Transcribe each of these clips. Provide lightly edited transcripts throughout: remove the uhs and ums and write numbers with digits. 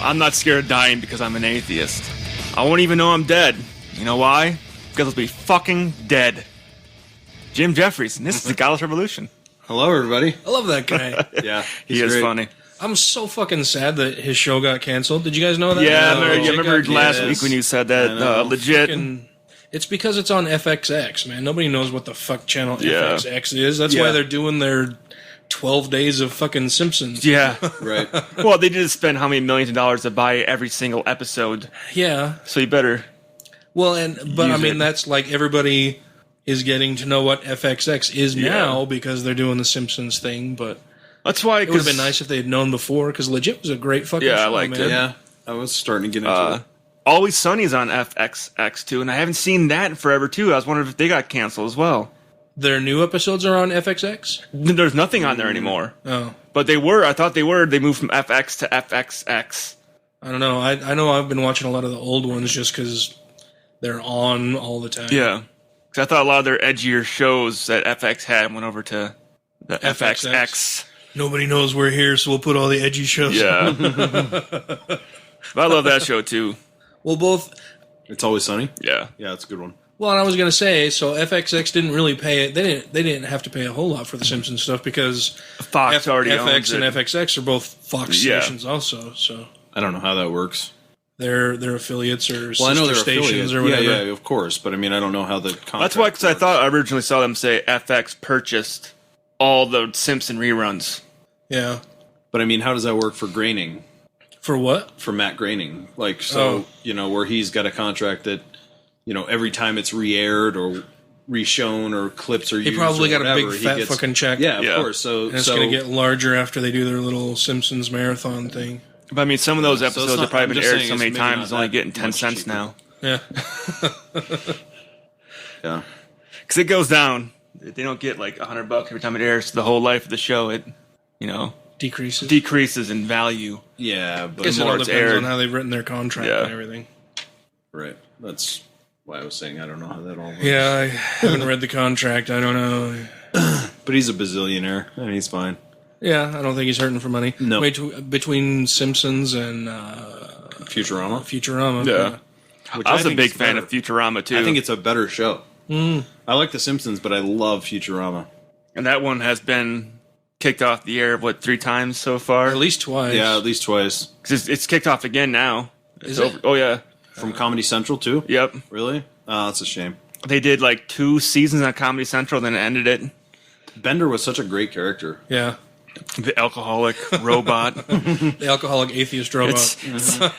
I'm not scared of dying because I'm an atheist. I won't even know I'm dead. You know why? Because I'll be fucking dead. Jim Jeffries, and this is the Godless Rebelution. Hello, everybody. I love that guy. Yeah, He is great. funny. I'm so fucking sad that his show got canceled. Did you guys know that? Yeah, No, I remember last yes. week when you said that. I know. Legit. It's because it's on FXX, man. Nobody knows what the fuck channel Yeah. FXX is. That's Yeah. why they're doing their 12 days of fucking Simpsons. Yeah. Right. Well, they did spend how many millions of dollars to buy every single episode, Yeah. so you better. Well, but I Use mean, it. that's like everybody is getting to know what FXX is now because they're doing the Simpsons thing, but That's why. it would have been nice if they had known before, because legit was a great fucking Yeah, I show, liked man. it. Yeah, I was starting to get into it. Always Sunny's on FXX too, and I haven't seen that in forever too. I was wondering if they got canceled as well. Their new episodes are on FXX? There's nothing on there anymore. Oh. But they were. I thought they were. They moved from FX to FXX. I don't know. I know I've been watching a lot of the old ones just because they're on all the time. Yeah. Because I thought a lot of their edgier shows that FX had went over to the FXX. Nobody knows we're here, so we'll put all the edgy shows. Yeah. But I love that show too. Well, both. It's Always Sunny. Yeah. Yeah, it's a good one. Well, and I was going to say, so FXX didn't really pay it. They didn't have to pay a whole lot for the Simpsons stuff because Fox already owns FX it. and FXX are both Fox Yeah. stations, also. So I don't know how that works. they're affiliates or Well, I know sister they're stations affiliates. or whatever. Yeah, of course. But I mean, I don't know how the contract That's why, because I works. thought I originally saw them say FX purchased all the Simpson reruns. Yeah. But I mean, how does that work for Groening? For what? For Matt Groening, like, so Oh. where he's got a contract that every time it's re-aired or reshown or clips or He probably or got a big whatever, he fat gets- fucking check. Yeah, of Yeah. course. So And it's going to get larger after they do their little Simpsons marathon thing. But I mean, some of those So it's episodes not- have probably I'm been just aired saying so it's many maybe times, not it's only that getting 10 much cents cheaper. now. Yeah. yeah. Because it goes down. They don't get like $100 every time it airs. The whole life of the show, it, Decreases. decreases in value. Yeah, but Guess it more all it's depends aired. on how they've written their contract Yeah. and everything. right. That's why I was saying I don't know how that all works. Yeah, I haven't read the contract. I don't know. But he's a bazillionaire, and he's fine. Yeah, I don't think he's hurting for money. No. Between Simpsons and Futurama. Futurama. Yeah. Which I was a think big is fan better. of Futurama too. I think it's a better show. I like The Simpsons, but I love Futurama. and that one has been kicked off the air, 3 times so far? At least twice. Yeah, at least twice. 'Cause it's kicked off again now. It's Is it? Oh, yeah. From Comedy Central, too? Yep. Really? Oh, that's a shame. They did like 2 seasons on Comedy Central, then it ended it. Bender was such a great character. Yeah. The alcoholic robot. The alcoholic atheist robot.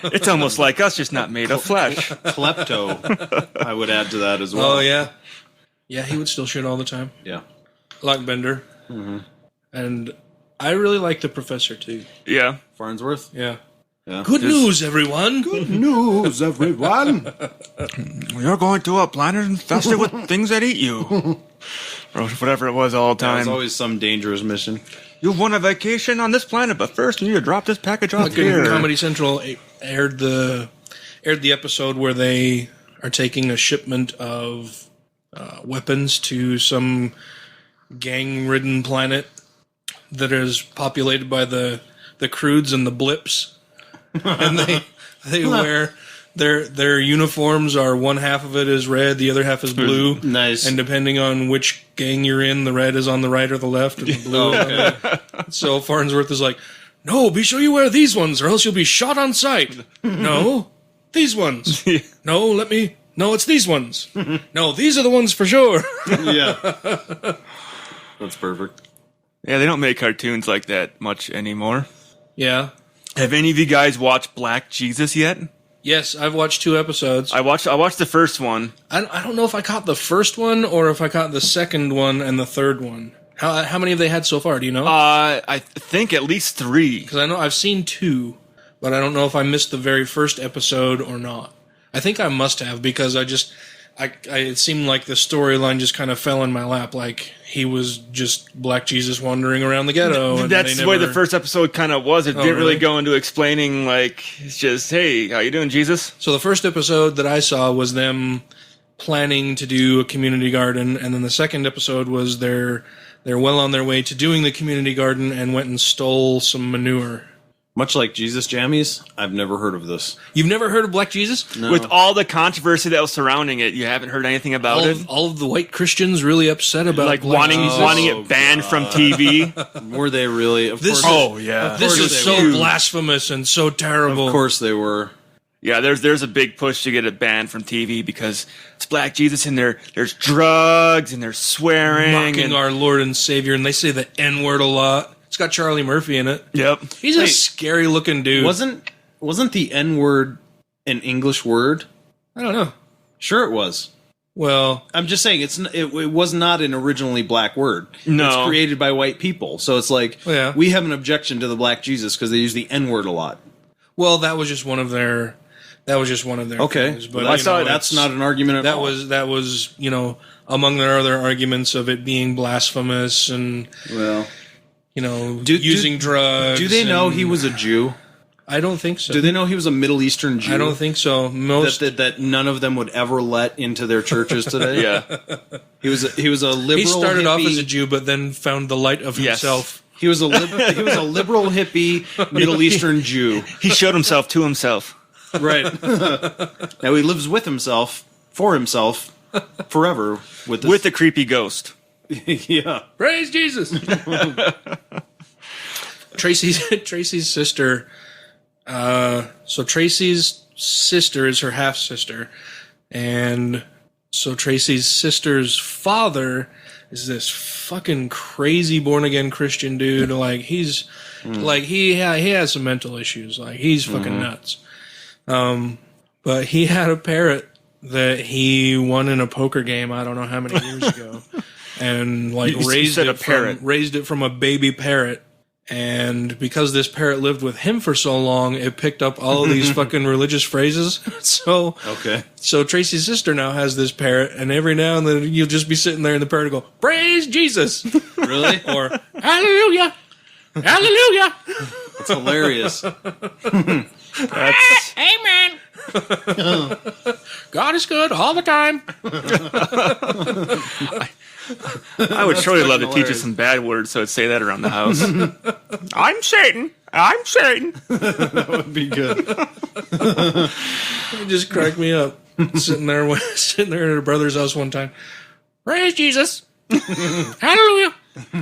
It's almost like us, just not made of flesh. Klepto, I would add to that as well. Oh, yeah. Yeah, he would still shit all the time. Yeah. Like Bender. Mm-hmm. And I really like the Professor, too. Yeah. Farnsworth? Yeah. Yeah. Good news, everyone. Good News, everyone! You're going to a planet infested with things that eat you. Or whatever it was all the There's time. always some dangerous mission. You've won a vacation on this planet, but first you need to drop this package off here. Comedy Central aired the episode where they are taking a shipment of weapons to some gang-ridden planet that is populated by the crudes and the blips, and they wear their uniforms are one half of it is red, the other half is blue. Nice. And depending on which gang you're in, the red is on the right or the left, and the blue. So Farnsworth is like, "No, be sure you wear these ones, or else you'll be shot on sight." No, these ones. No, No, it's these ones. No, these are the ones for sure. Yeah. That's perfect. Yeah, they don't make cartoons like that much anymore. Yeah. Have any of you guys watched Black Jesus yet? Yes, I've watched 2 episodes. I watched the first one. I don't know if I caught the first one or if I caught the second one and the third one. How many have they had so far? Do you know? I think at least 3. Because I know I've seen 2, but I don't know if I missed the very first episode or not. I think I must have because it seemed like the storyline just kind of fell in my lap. Like he was just Black Jesus wandering around the ghetto. And That's the way the first episode kind of was. It didn't really really? go into explaining, like, it's just, hey, how you doing, Jesus? So the first episode that I saw was them planning to do a community garden, and then the second episode was they're well on their way to doing the community garden and went and stole some manure. Much like Jesus Jammies, I've never heard of this. You've never heard of Black Jesus? No. With all the controversy that was surrounding it, you haven't heard anything about it? All of the white Christians really upset about Like Black wanting Jesus? it banned from TV? Were they really? Of This course. is- yeah. This course is they so were. blasphemous and so terrible. Of course they were. Yeah, there's a big push to get it banned from TV because it's Black Jesus and there's drugs and there's swearing. Mocking and, our Lord and Savior, and they say the N-word a lot. It's got Charlie Murphy in it. Yep. He's a scary looking dude. Wasn't the N-word an English word? I don't know. Sure it was. Well, I'm just saying it was not an originally black word. No. It's created by white people. So it's like Yeah. we have an objection to the Black Jesus because they use the N-word a lot. that was just one of their. Okay. things, but Well, you know, that's not an argument at all. That was among their other arguments of it being blasphemous and Well, using drugs. do they know and- he was a Jew? I don't think so. Do they know he was a Middle Eastern Jew? I don't think so. Most that none of them would ever let into their churches today. Yeah. He was a liberal. he started off hippie. as a Jew, but then found the light of Yes. himself. He was a liberal hippie Middle Eastern Jew. He showed himself to himself. Right. Now he lives with himself, for himself, forever with this. With the creepy ghost. Yeah. Praise Jesus. Tracy's sister. So Tracy's sister is her half sister, and so Tracy's sister's father is this fucking crazy born again Christian dude. Like he's like he has some mental issues. Like he's fucking nuts. But he had a parrot that he won in a poker game. I don't know how many years ago, and like You raised said a it parrot. raised it from a baby parrot. And because this parrot lived with him for so long, it picked up all of these fucking religious phrases. So Tracy's sister now has this parrot, and every now and then you'll just be sitting there and the parrot will go, "Praise Jesus." Really? Or "Hallelujah. Hallelujah." It's hilarious. That's, Amen. God is good all the time. I would surely love to teach you hilarious. some bad words so I'd say that around the house. I'm Satan. I'm Satan. That would be good. It just cracked me up. sitting there at her brother's house one time. Praise Jesus. Hallelujah.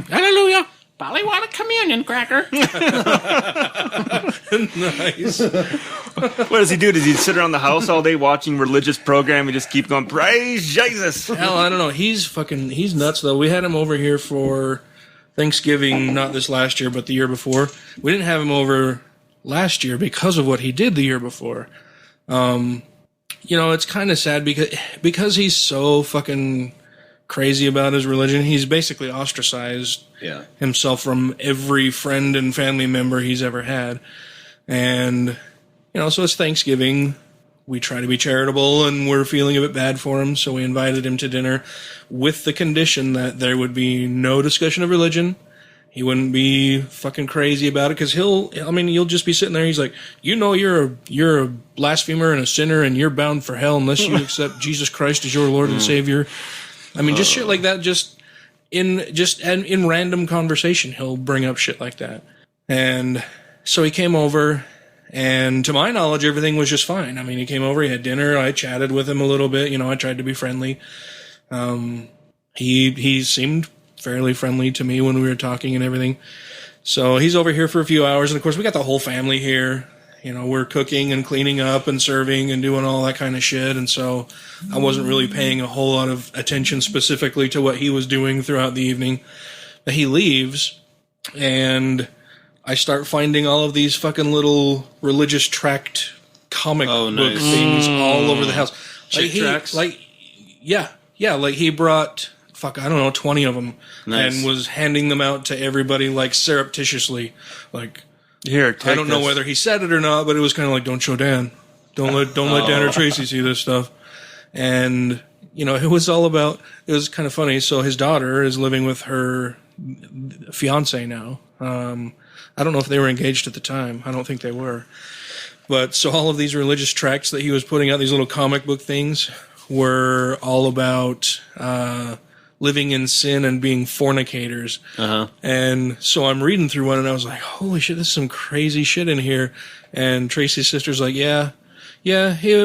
Hallelujah. Probably want a communion cracker. Nice. What does he do? Does he sit around the house all day watching religious program and just keep going, praise Jesus? Hell, I don't know. He's nuts, though. We had him over here for Thanksgiving, not this last year, but the year before. We didn't have him over last year because of what he did the year before. It's kind of sad because he's so fucking crazy about his religion. He's basically ostracized himself from every friend and family member he's ever had. And, so it's Thanksgiving. We try to be charitable, and we're feeling a bit bad for him, so we invited him to dinner with the condition that there would be no discussion of religion. He wouldn't be fucking crazy about it, because you'll just be sitting there, he's like, you're a blasphemer and a sinner, and you're bound for hell unless you accept Jesus Christ as your Lord and Savior. Just shit like that, in random conversation, he'll bring up shit like that. And so he came over, and to my knowledge, everything was just fine. He came over, he had dinner, I chatted with him a little bit, I tried to be friendly. He seemed fairly friendly to me when we were talking and everything. So he's over here for a few hours, and of course we got the whole family here. We're cooking and cleaning up and serving and doing all that kind of shit, and so I wasn't really paying a whole lot of attention specifically to what he was doing throughout the evening. But he leaves, and I start finding all of these fucking little religious tract comic book things all over the house. Chick tracts? Yeah, he brought, 20 of them, Nice. and was handing them out to everybody, surreptitiously, Here, take I don't know this. whether he said it or not, but it was kind of like, don't show Dan. Don't let Dan or Tracy see this stuff. And, it was kind of funny. So his daughter is living with her fiance now. I don't know if they were engaged at the time. I don't think they were. But so all of these religious tracts that he was putting out, these little comic book things, were all about living in sin and being fornicators. And so I'm reading through one, and I was like, holy shit, there's some crazy shit in here. And Tracy's sister's like, yeah,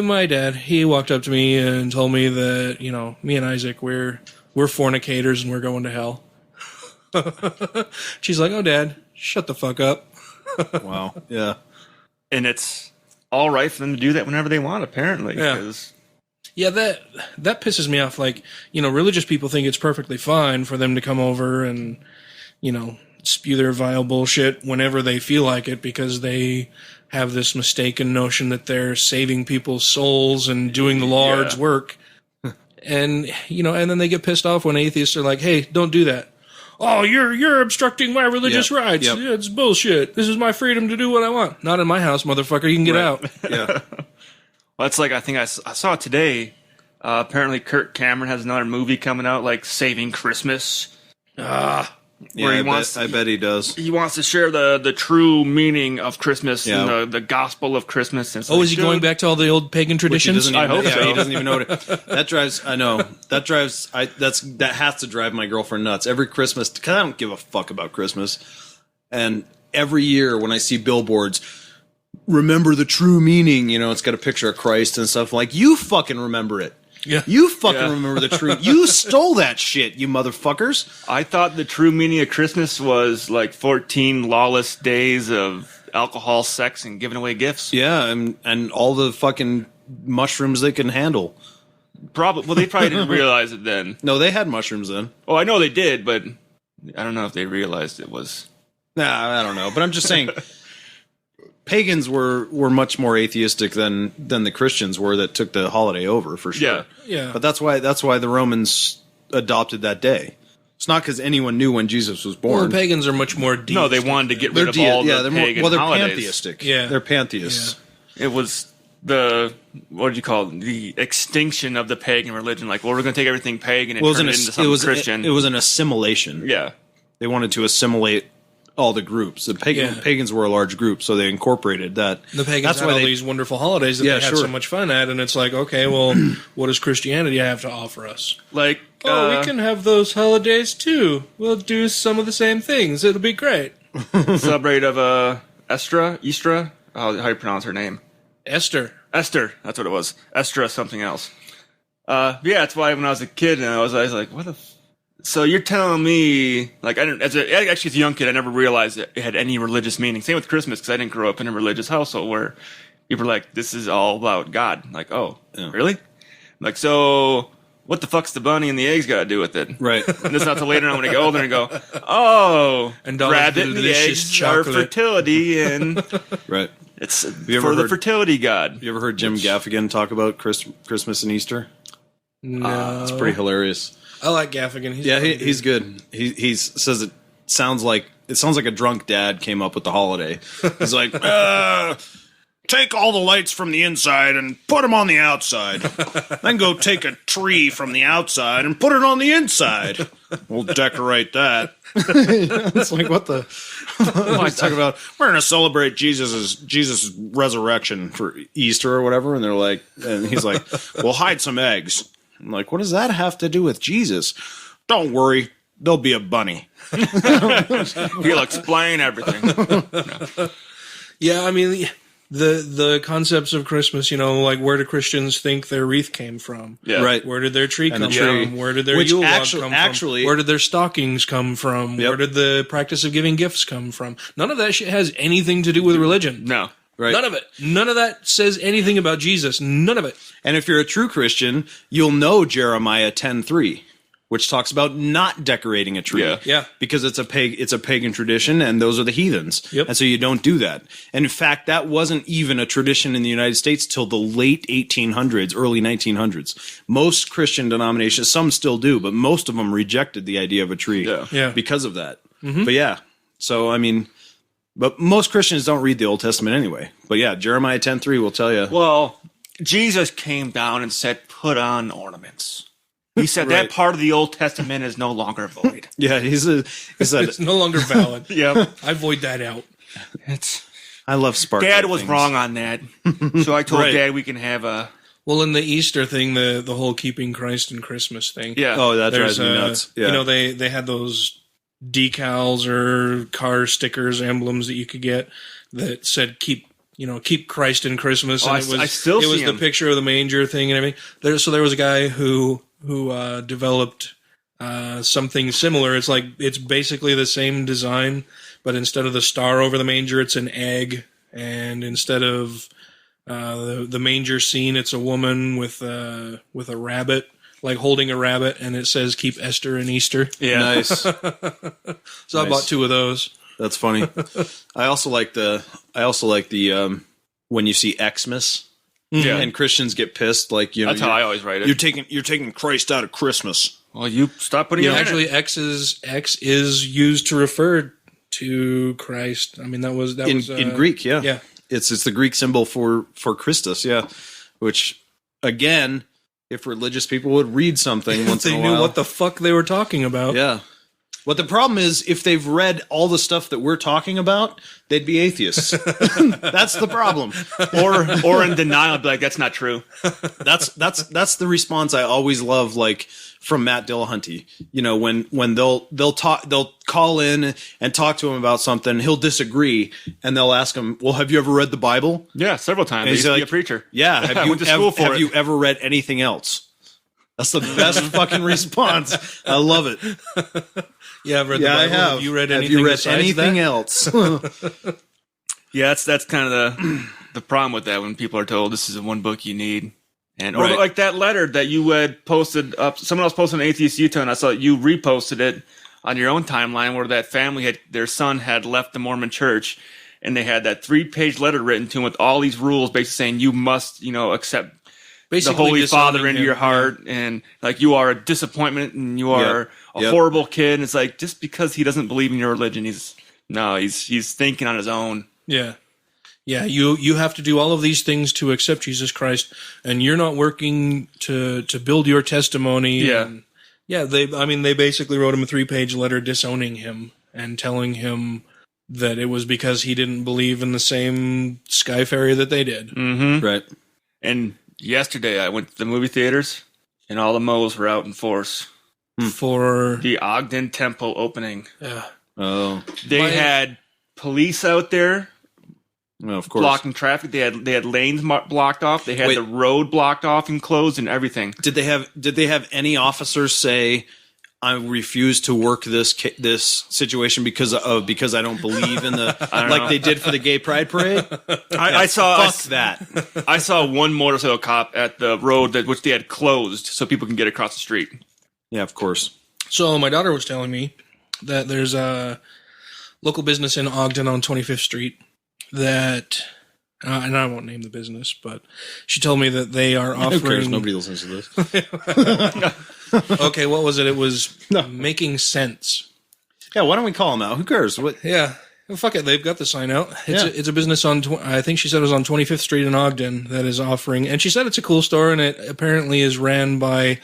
my dad, he walked up to me and told me that, you know, me and Isaac, we're fornicators and we're going to hell. She's like, oh, Dad, shut the fuck up. Wow. Yeah. And it's all right for them to do that whenever they want, apparently. Yeah. 'cause- Yeah, that pisses me off. Like, you know, religious people think it's perfectly fine for them to come over and, you know, spew their vile bullshit whenever they feel like it because they have this mistaken notion that they're saving people's souls and doing the Lord's work. And, you know, and then they get pissed off when atheists are like, hey, don't do that. Oh, you're obstructing my religious rights. Yep. Yeah, it's bullshit. This is my freedom to do what I want. Not in my house, motherfucker. You can get out. Yeah. Well, it's like, I think I saw it today. Apparently, Kirk Cameron has another movie coming out, like Saving Christmas. Yeah, I bet he does. He wants to share the true meaning of Christmas Yeah. and the gospel of Christmas. And it's Oh, like, is he dude, going back to all the old pagan traditions? I hope so. He doesn't even know what that drives. I know that drives. That has to drive my girlfriend nuts every Christmas because I don't give a fuck about Christmas. And every year when I see billboards, remember the true meaning. You know, it's got a picture of Christ and stuff. Like, you fucking remember it. Yeah. You fucking remember the true. You stole that shit, you motherfuckers. I thought the true meaning of Christmas was like 14 lawless days of alcohol, sex, and giving away gifts. Yeah, and all the fucking mushrooms they can handle. Probably. Well, they probably didn't realize it then. No, they had mushrooms then. Oh, I know they did, but I don't know if they realized it was. Nah, I don't know. But I'm just saying, pagans were much more atheistic than the Christians were that took the holiday over, for sure. Yeah. Yeah. But that's why the Romans adopted that day. It's not because anyone knew when Jesus was born. Well, the pagans are much more deep. No, they wanted to get rid of all the pagan they're holidays. pantheistic. Yeah. They're pantheists. It was what do you call it? The extinction of the pagan religion. Like, well, we're going to take everything pagan and turn it into something Christian. It was an assimilation. Yeah. They wanted to assimilate all the groups. The pagans were a large group, so they incorporated that. The pagans had all these wonderful holidays that they had so much fun at, and it's like, okay, well, what does Christianity have to offer us? Like, we can have those holidays too. We'll do some of the same things. It'll be great. celebrate of Easter. How do you pronounce her name? Esther. That's what it was. Estra something else. Yeah, that's why when I was a kid, and I was like, what the. So you're telling me, like, as a young kid, I never realized it had any religious meaning. Same with Christmas, because I didn't grow up in a religious household where people were like, this is all about God. Like, oh, really? Like, so what the fuck's the bunny and the eggs got to do with it? Right. And it's not till later on when I get older and go, oh, and rabbit and the eggs are fertility, and right. It's for the fertility god. You ever heard Jim Gaffigan talk about Christmas and Easter? No. It's pretty hilarious. I like Gaffigan. He's good. He says it sounds like a drunk dad came up with the holiday. He's like, take all the lights from the inside and put them on the outside. Then go take a tree from the outside and put it on the inside. We'll decorate that. It's like, what the? Like, talk about, we're going to celebrate Jesus' resurrection for Easter or whatever. And they're like, and he's like, we'll hide some eggs. I'm like, what does that have to do with Jesus? Don't worry, there'll be a bunny. He'll explain everything. Yeah, I mean, the concepts of Christmas, you know, like, where do Christians think their wreath came from? Yeah. Right. Where did their tree come tree. from? Where did their Which Yule log actually- come actually- from? Where did their stockings come from? Yep. Where did the practice of giving gifts come from? None of that shit has anything to do with religion. No. Right. None of it. None of that says anything about Jesus. None of it. And if you're a true Christian, you'll know Jeremiah 10:3, which talks about not decorating a tree. Yeah. Because it's a pagan tradition, and those are the heathens. Yep. And so you don't do that. And in fact, that wasn't even a tradition in the United States till the late 1800s, early 1900s. Most Christian denominations, some still do, but most of them rejected the idea of a tree Yeah. because of that. Mm-hmm. But yeah, so I mean, but most Christians don't read the Old Testament anyway. But yeah, Jeremiah 10:3 will tell you. Well, Jesus came down and said, put on ornaments. He said that part of the Old Testament is no longer void. Yeah, he said, It's no longer valid. Yeah. I void that out. It's I love sparkly Dad was things. wrong on that. So I told Dad we can have a Well, in the Easter thing, the whole keeping Christ in Christmas thing. Yeah. Oh, that There's drives me nuts. Yeah. You know, they had those decals or car stickers, emblems that you could get that said keep Christ in Christmas. And I still it was see the 'em. picture of the manger thing and everything. There was a guy who developed something similar. It's basically the same design, but instead of the star over the manger, it's an egg, and instead of the manger scene, it's a woman with a rabbit, like holding a rabbit, and it says "Keep Esther in Easter." Yeah. Nice. So I bought 2 of those. That's funny. I also like the when you see Xmas, Yeah. and Christians get pissed. Like, That's how I always write it. You're taking Christ out of Christmas. Well, you stop putting it in Actually, it. X is used to refer to Christ. I mean, that was In Greek, yeah. Yeah. It's the Greek symbol for Christus, yeah. Which, again, if religious people would read something once they in a knew while, what the fuck they were talking about. yeah. But the problem is, if they've read all the stuff that we're talking about, they'd be atheists. That's the problem. or in denial, be like, that's not true. That's the response I always love, like from Matt Dillahunty. You know, when they'll call in and talk to him about something, he'll disagree, and they'll ask him, "Well, have you ever read the Bible?" Yeah, several times. I And used he's to be like, a preacher. Yeah. I Have you went to school for have it. you ever read anything else? That's the best fucking response. I love it. Yeah, I've read the Yeah, I Bible. have. Have you read Have anything you read besides anything that? else? Yeah, that's kind of the problem with that when people are told this is the one book you need. And or Right. like that letter that you had posted up, someone else posted on Atheist Utah, and I saw you reposted it on your own timeline where that family their son had left the Mormon church, and they had that 3-page letter written to him with all these rules, basically saying you must, accept Basically, the Holy disowning Father into him. your heart, and like you are a disappointment and you are a Yep. horrible kid. And it's like just because he doesn't believe in your religion, he's thinking on his own. Yeah. Yeah, you have to do all of these things to accept Jesus Christ, and you're not working to build your testimony. Yeah. And they basically wrote him a 3-page letter disowning him and telling him that it was because he didn't believe in the same sky fairy that they did. Mm-hmm. Right. And yesterday I went to the movie theaters, and all the moles were out in force. For The Ogden Temple opening. Oh, They had police out there well, of course. blocking traffic. They had lanes blocked off. They had Wait. the road blocked off and closed and everything. Did they have any officers say, "I refuse to work this situation because I don't believe in the don't like know. they did for the gay pride parade"? I saw Fuck that. I saw one motorcycle cop at the road which they had closed so people can get across the street. Yeah, of course. So my daughter was telling me that there's a local business in Ogden on 25th Street that, and I won't name the business, but she told me that they are Who cares? offering. Nobody listens to this. Okay, what was it? It was Making Sense. Yeah, why don't we call them out? Who cares? What? Yeah. Well, fuck it. They've got the sign out. Yeah. It's a business on, I think she said it was on 25th Street in Ogden that is offering, and she said it's a cool store, and it apparently is ran by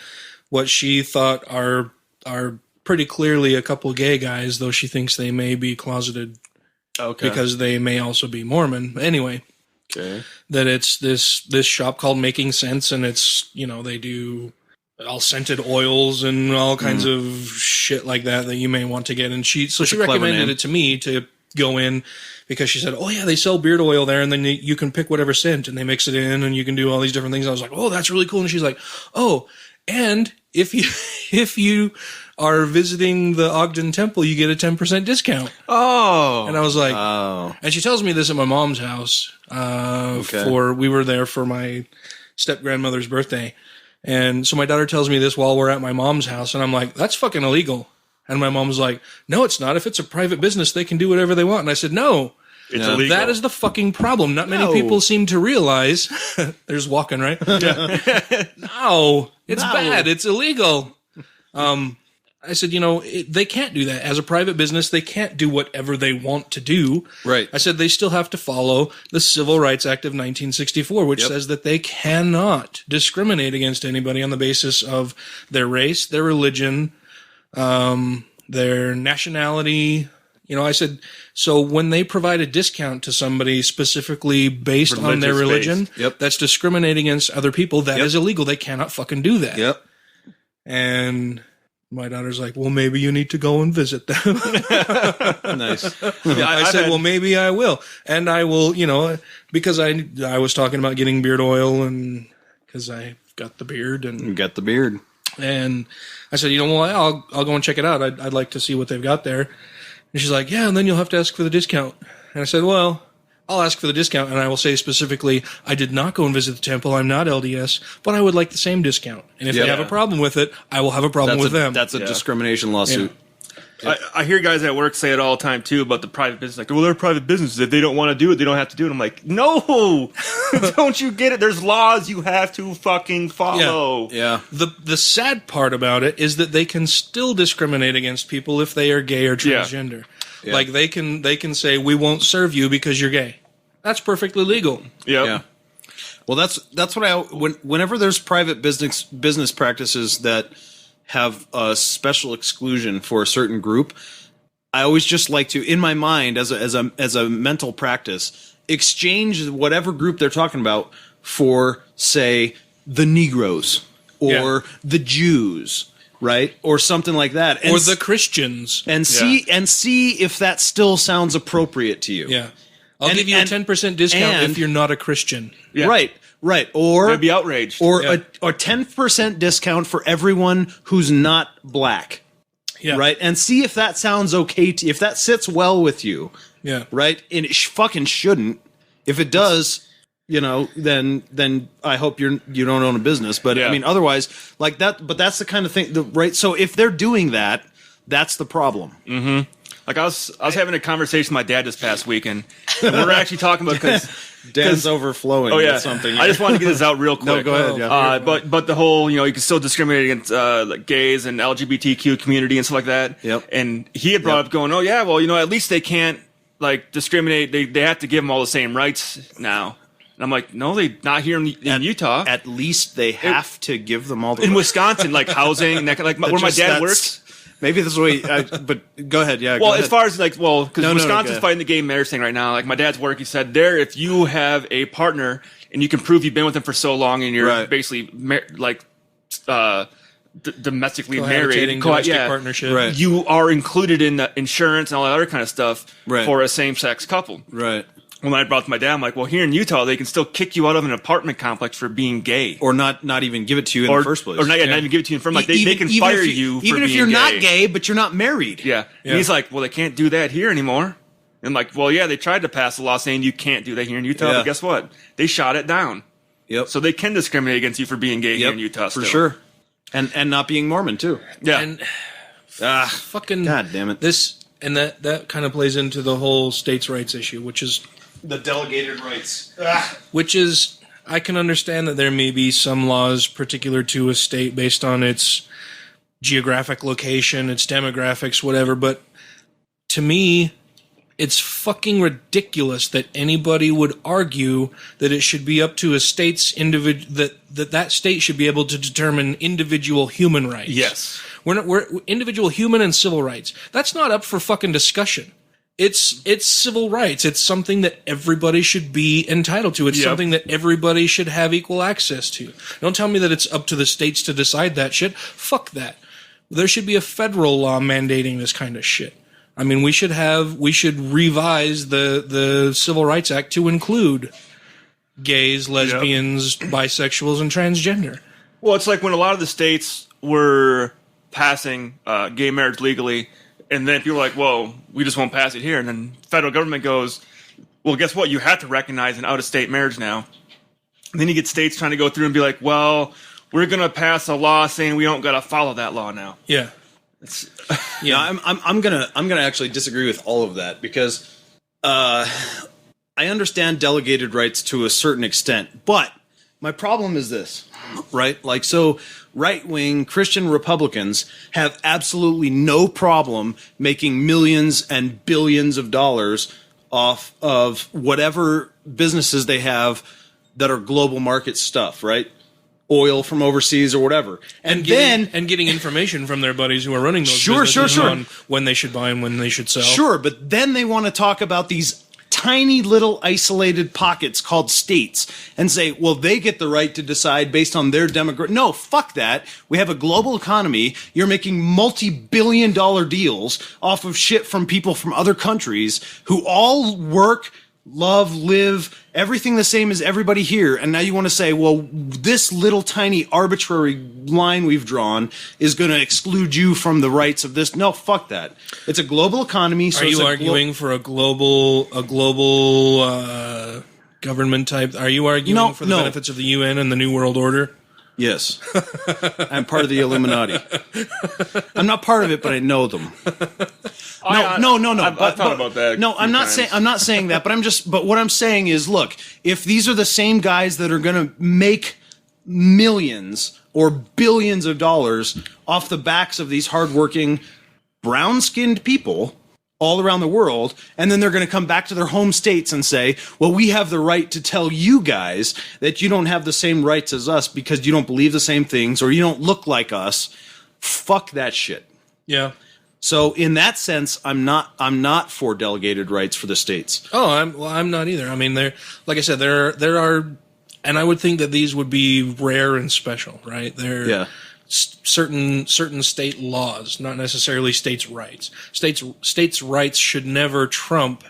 what she thought are pretty clearly a couple gay guys, though she thinks they may be closeted Okay. because they may also be Mormon. But anyway, Okay. that it's this shop called Making Sense, and it's, they do all scented oils and all kinds of shit like that you may want to get. And she a clever recommended name. it to me to go in because she said, "Oh yeah, they sell beard oil there, and then you can pick whatever scent and they mix it in, and you can do all these different things." I was like, "Oh, that's really cool." And she's like, "Oh, and if you are visiting the Ogden Temple, you get a 10% discount." Oh. And I was like, Oh. and she tells me this at my mom's house. We were there for my step grandmother's birthday, and so my daughter tells me this while we're at my mom's house, and I'm like, "That's fucking illegal." And my mom's like, "No, it's not. If it's a private business, they can do whatever they want." And I said, "No, It's Yeah. illegal. that is the fucking problem. Not many No. people seem to realize." There's walking, right? No, it's No. bad. It's illegal. I said, they can't do that. As a private business, they can't do whatever they want to do. Right. I said they still have to follow the Civil Rights Act of 1964, which Yep. says that they cannot discriminate against anybody on the basis of their race, their religion, their nationality, I said, so when they provide a discount to somebody specifically based on their religion, Yep. that's discriminating against other people, that is illegal. They cannot fucking do that. Yep. And my daughter's like, well, maybe you need to go and visit them. Nice. I said, well, maybe I will. And I will, because I was talking about getting beard oil and because I got the beard and You got the beard. And I said, well, I'll go and check it out. I'd like to see what they've got there. And she's like, yeah, and then you'll have to ask for the discount. And I said, well, I'll ask for the discount, and I will say specifically, I did not go and visit the temple. I'm not LDS, but I would like the same discount. And if they have a problem with it, I will have a problem with them. That's a discrimination lawsuit. I hear guys at work say it all the time too about the private business. Like, well, they're private businesses. If they don't want to do it, they don't have to do it. I'm like, no, don't you get it? There's laws you have to fucking follow. Yeah. The sad part about it is that they can still discriminate against people if they are gay or transgender. Yeah. Like they can say, we won't serve you because you're gay. That's perfectly legal. Yep. Yeah. Well, that's what whenever there's private business practices that have a special exclusion for a certain group, I always just like to, in my mind, as a mental practice, exchange whatever group they're talking about for, say, the Negroes or the Jews, right, or something like that, or the Christians, and see if that still sounds appropriate to you. Yeah, I'll give you a 10% discount if you're not a Christian. Yeah. Right. Or they'd be outraged. Or a 10% discount for everyone who's not black. Yeah. Right? And see if that sounds okay if that sits well with you. Yeah. Right? And it fucking shouldn't. If it does, then I hope you don't own a business. But I mean, otherwise, like that. But that's the kind of thing, right? So if they're doing that, that's the problem. Mm-hmm. Like I was having a conversation with my dad this past weekend, and we were actually talking about because Dan's overflowing with something. I just wanted to get this out real quick. No, go ahead. Yeah. But the whole, you can still discriminate against like gays and LGBTQ community and stuff like that. Yep. And he had brought up going, oh yeah, well, at least they can't like discriminate. They have to give them all the same rights now. And I'm like, no, they not here in Utah. At least they have to give them all the in rights. Wisconsin, like housing, like where my dad works. Maybe this is the way. But go ahead. Yeah. Well, as far as because Wisconsin's go fighting the gay marriage thing right now. Like my dad's work, he said if you have a partner and you can prove you've been with them for so long and you're basically domestically married, partnership, right. you are included in the insurance and all that other kind of stuff for a same-sex couple. Right. When I brought it to my dad, I'm like, well, here in Utah, they can still kick you out of an apartment complex for being gay. Or not even give it to you in the first place. Or not even give it to you in front. Like, they can fire you for being gay. Even if you're not gay, but you're not married. Yeah. And he's like, well, they can't do that here anymore. And I'm like, well, yeah, they tried to pass a law saying you can't do that here in Utah, but guess what? They shot it down. Yep. So they can discriminate against you for being gay here in Utah still. For sure. And not being Mormon, too. Yeah. And fucking... God damn it. That kind of plays into the whole states' rights issue, which is... The delegated rights. Which is, I can understand that there may be some laws particular to a state based on its geographic location, its demographics, whatever, but to me, it's fucking ridiculous that anybody would argue that it should be up to a state's that state should be able to determine individual human rights. Yes. We're individual human and civil rights. That's not up for fucking discussion. It's civil rights. It's something that everybody should be entitled to. It's something that everybody should have equal access to. Don't tell me that it's up to the states to decide that shit. Fuck that. There should be a federal law mandating this kind of shit. I mean, we should revise the Civil Rights Act to include gays, lesbians, bisexuals, and transgender. Well, it's like when a lot of the states were passing gay marriage legally, and then people were like, whoa, we just won't pass it here. And then the federal government goes, well, guess what? You have to recognize an out-of-state marriage now. And then you get states trying to go through and be like, well, we're going to pass a law saying we don't got to follow that law now. Yeah. I'm gonna actually disagree with all of that because I understand delegated rights to a certain extent, but my problem is this, right? Like, so right-wing Christian Republicans have absolutely no problem making millions and billions of dollars off of whatever businesses they have that are global market stuff, right? oil from overseas or whatever. And getting information from their buddies who are running those businesses on when they should buy and when they should sell. Sure, but then they want to talk about these tiny little isolated pockets called states and say, well, they get the right to decide based on their demographic. No, fuck that. We have a global economy. You're making multi-billion-dollar deals off of shit from people from other countries who all work, love, live, everything the same as everybody here. And now you want to say, well, this little tiny arbitrary line we've drawn is going to exclude you from the rights of this. No, fuck that. It's a global economy. So are you arguing for a global government type? Are you arguing for the benefits of the UN and the New World Order? Yes. I'm part of the Illuminati. I'm not part of it, but I know them. No. I thought about that. No, I'm not saying that, but what I'm saying is, look, if these are the same guys that are going to make millions or billions of dollars off the backs of these hardworking, brown-skinned people all around the world, and then they're going to come back to their home states and say, well, we have the right to tell you guys that you don't have the same rights as us because you don't believe the same things or you don't look like us. Fuck that shit. Yeah. So in that sense, I'm not for delegated rights for the states. Oh, I'm not either. I mean, like I said, there are, and I would think that these would be rare and special, right? They're certain state laws, not necessarily states' rights. States' rights should never trump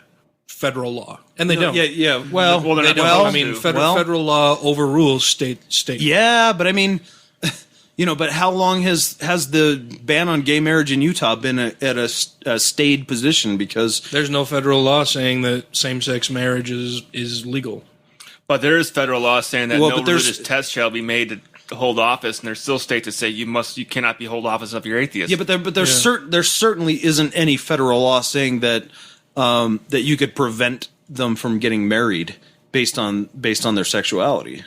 federal law, and they don't. Yeah. Well, they don't. I mean, federal law overrules state. Yeah, but I mean, but how long has the ban on gay marriage in Utah been at a stayed position? Because there's no federal law saying that same-sex marriage is legal. But there is federal law saying that no religious test shall be made to hold office, and there's still states that say you cannot be hold office if you're atheist. Yeah, but there certainly isn't any federal law saying that that you could prevent them from getting married based on their sexuality.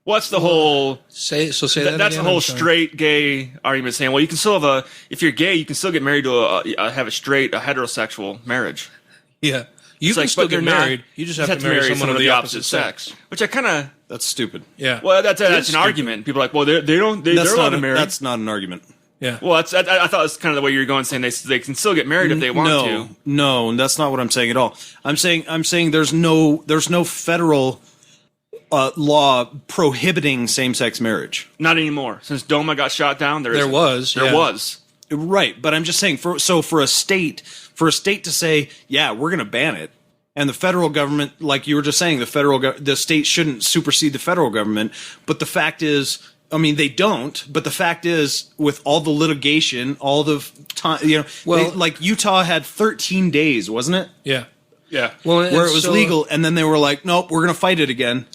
What's the whole say that? That's again? the whole straight gay argument saying, well, you can still have if you're gay, you can still get married to have a heterosexual marriage. Yeah. You can still get married. You just have to marry someone of the opposite sex. Which I kind of... That's stupid. Yeah. Well, that's an argument. People are like, well, they're allowed to marry. That's not an argument. Yeah. Well, I thought that's kind of the way you were going, saying they can still get married if they want to. No, that's not what I'm saying at all. I'm saying there's no federal law prohibiting same-sex marriage. Not anymore. Since Doma got shot down, there was. Right, but I'm just saying for a state to say, yeah, we're going to ban it, and the federal government, like you were just saying, the state shouldn't supersede the federal government. But the fact is, I mean, they don't. But the fact is, with all the litigation, all the time, like Utah had 13 days, wasn't it? Yeah. Well, where it was legal, and then they were like, nope, we're going to fight it again.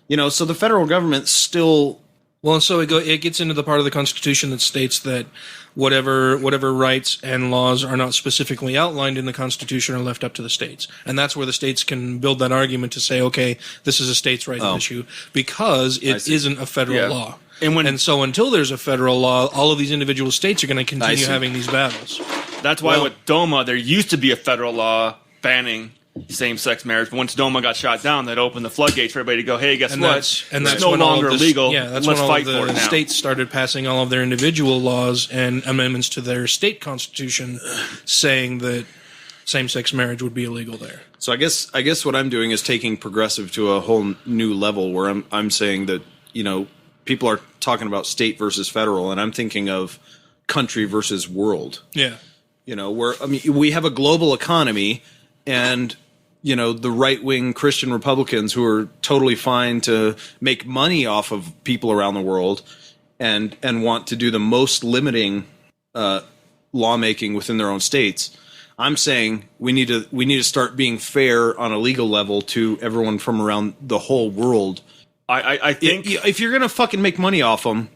So the federal government still. Well, and so it gets into the part of the Constitution that states that whatever rights and laws are not specifically outlined in the Constitution are left up to the states. And that's where the states can build that argument to say, okay, this is a states' rights issue because it isn't a federal law. And so until there's a federal law, all of these individual states are going to continue having these battles. That's why with DOMA, there used to be a federal law banning same-sex marriage. But once DOMA got shot down, that opened the floodgates for everybody to go, hey, guess what? It's no longer illegal. Yeah, that's Let's when all fight of for it the now. states started passing all of their individual laws and amendments to their state constitution saying that same-sex marriage would be illegal there. So I guess what I'm doing is taking progressive to a whole new level where I'm saying that, people are talking about state versus federal, and I'm thinking of country versus world. Yeah. We have a global economy, and the right-wing Christian Republicans who are totally fine to make money off of people around the world and want to do the most limiting lawmaking within their own states. I'm saying we need to start being fair on a legal level to everyone from around the whole world. I think if you're gonna fucking make money off them,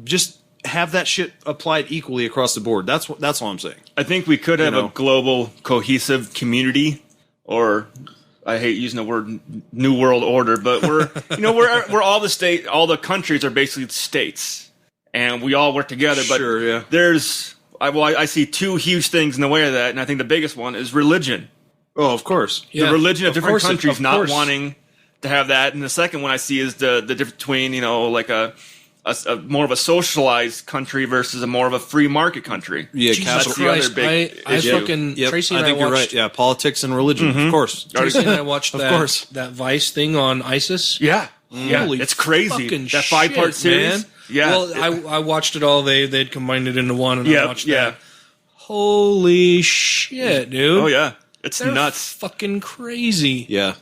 just have that shit applied equally across the board. That's all I'm saying. I think we could have a global cohesive community, or I hate using the word New World Order, but we're we're all the countries are basically states, and we all work together. But sure, yeah. I see two huge things in the way of that, and I think the biggest one is religion. Oh, of course. The religion of different countries not wanting to have that, and the second one I see is the difference between like a a more of a socialized country versus a more of a free market country. Yeah, Jesus That's the other Christ, big I issue. fucking Yep, Tracy I and think I you're right. watched Yeah, politics and religion, of course. Tracy and I watched Of that course. that Vice thing on ISIS. Yeah. Yeah, Holy it's crazy. fucking That 5-part shit, series. man. Yeah. Well, I watched it all. They'd combined it into one, and I Yeah, watched yeah. that. Holy shit, dude! Oh yeah, it's They're nuts. fucking crazy. Yeah.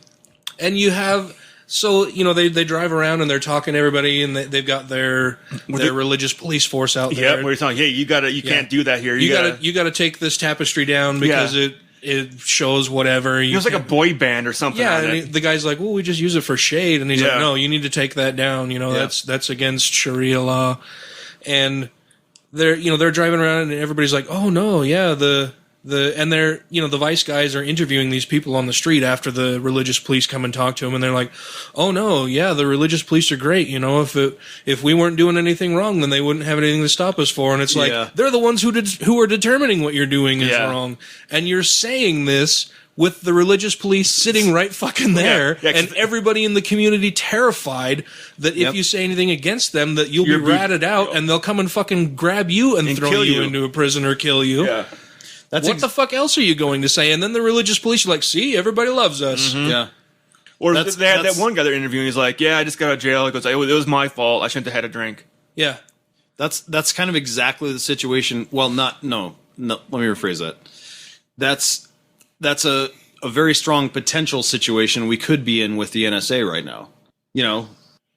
And you have they drive around and they're talking to everybody, and they've got their religious police force out Yeah, there. where you're talking, hey, you can't do that here. You gotta take this tapestry down because Yeah. it shows whatever. It was like a boy band or something. yeah, on and it. the guy's like, well, we just use it for shade, and he's like, Yeah. no, you need to take that down. That's against Sharia law, and they're driving around, and everybody's like, oh no, yeah, the Vice guys are interviewing these people on the street after the religious police come and talk to them, and they're like, oh no, yeah, the religious police are great. If we weren't doing anything wrong, then they wouldn't have anything to stop us for. And it's like, Yeah. they're the ones who are determining what you're doing is Yeah. wrong, and you're saying this with the religious police sitting right fucking there, Yeah, 'cause and everybody in the community terrified that if Yep. you say anything against them, that you'll be You're ratted out, and they'll come and fucking grab you and throw kill you you. into a prison or kill you. Yeah. That's What the fuck else are you going to say? And then the religious police are like, see, everybody loves us. Yeah. Or That's- they had that that's- one guy they're interviewing. He's like, yeah, I just got out of jail. He goes, it was my fault. I shouldn't have had a drink. Yeah. That's kind of exactly the situation. Well, no. Let me rephrase that. That's a very strong potential situation we could be in with the NSA right now. No,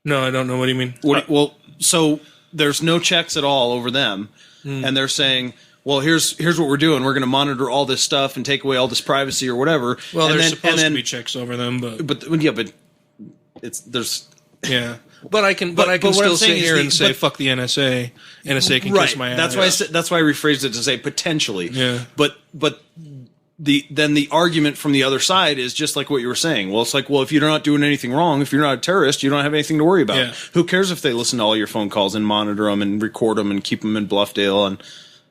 I don't know. What do you mean? Well, so there's no checks at all over them, and they're saying, well, here's what we're doing. We're going to monitor all this stuff and take away all this privacy or whatever. Well, and there's then, supposed to be checks over them, but there's yeah. But I can But what still I'm saying sit is here and say, but- fuck the NSA. NSA can right. kiss my ass. That's why I rephrased it to say potentially. Yeah. But the argument from the other side is just like what you were saying. Well, it's like, well, if you're not doing anything wrong, if you're not a terrorist, you don't have anything to worry about. Yeah. Who cares if they listen to all your phone calls and monitor them and record them and keep them in Bluffdale and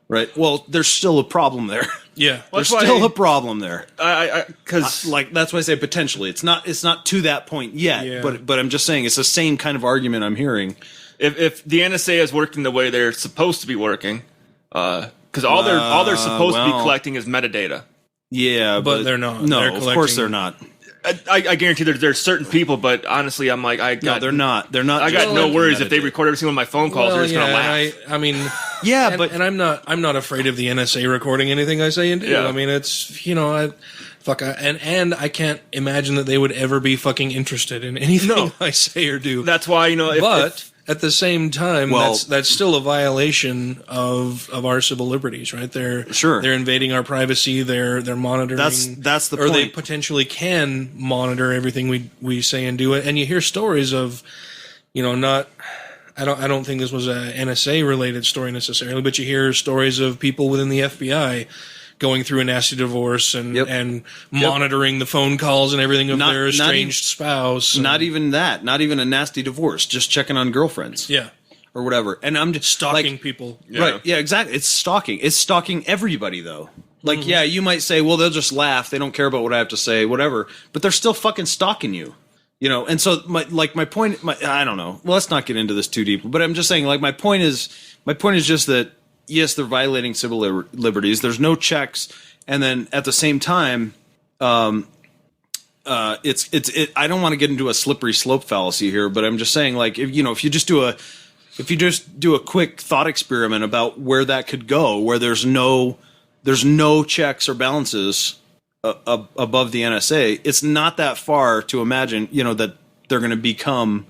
right? Well, there's still a problem there. Yeah. There's That's why- still a problem there. Because Like that's why I say potentially. It's not to that point yet. Yeah. But I'm just saying it's the same kind of argument I'm hearing. if the NSA is working the way they're supposed to be working, because all they're supposed to be well. collecting is metadata. Yeah, But they're not. No, They're of collecting- course they're not. I guarantee there's certain people, but honestly, I'm like, No, they're not. They're not. I got just no collecting worries if they metadata. record every single one of my phone calls. Well, they're just gonna laugh. I mean, Yeah, and, but and I'm not afraid of the NSA recording anything I say and do. Yeah. I mean, it's and I can't imagine that they would ever be fucking interested in anything No. I say or do. That's why But at the same time, Well- that's still a violation of our civil liberties, right? They're invading our privacy. They're monitoring. That's the or they point. potentially can monitor everything we say and do it. And you hear stories of, not. I don't think this was a NSA related story necessarily, but you hear stories of people within the FBI going through a nasty divorce and Yep. and monitoring the phone calls and everything of Not- their not estranged spouse. Not even that. Not even a nasty divorce. Just checking on girlfriends. Yeah. Or whatever. And I'm just Stalking like, people. Right. Yeah, exactly. It's stalking. It's stalking everybody though. Like, yeah, you might say, well, they'll just laugh. They don't care about what I have to say, whatever. But they're still fucking stalking you. And so my point, I don't know. Well, let's not get into this too deep, but I'm just saying, like, my point is just that, yes, they're violating civil liberties. There's no checks. And then at the same time, I don't want to get into a slippery slope fallacy here, but I'm just saying, like, if you just do a quick thought experiment about where that could go, where there's no checks or balances above the NSA, it's not that far to imagine, that they're going to become,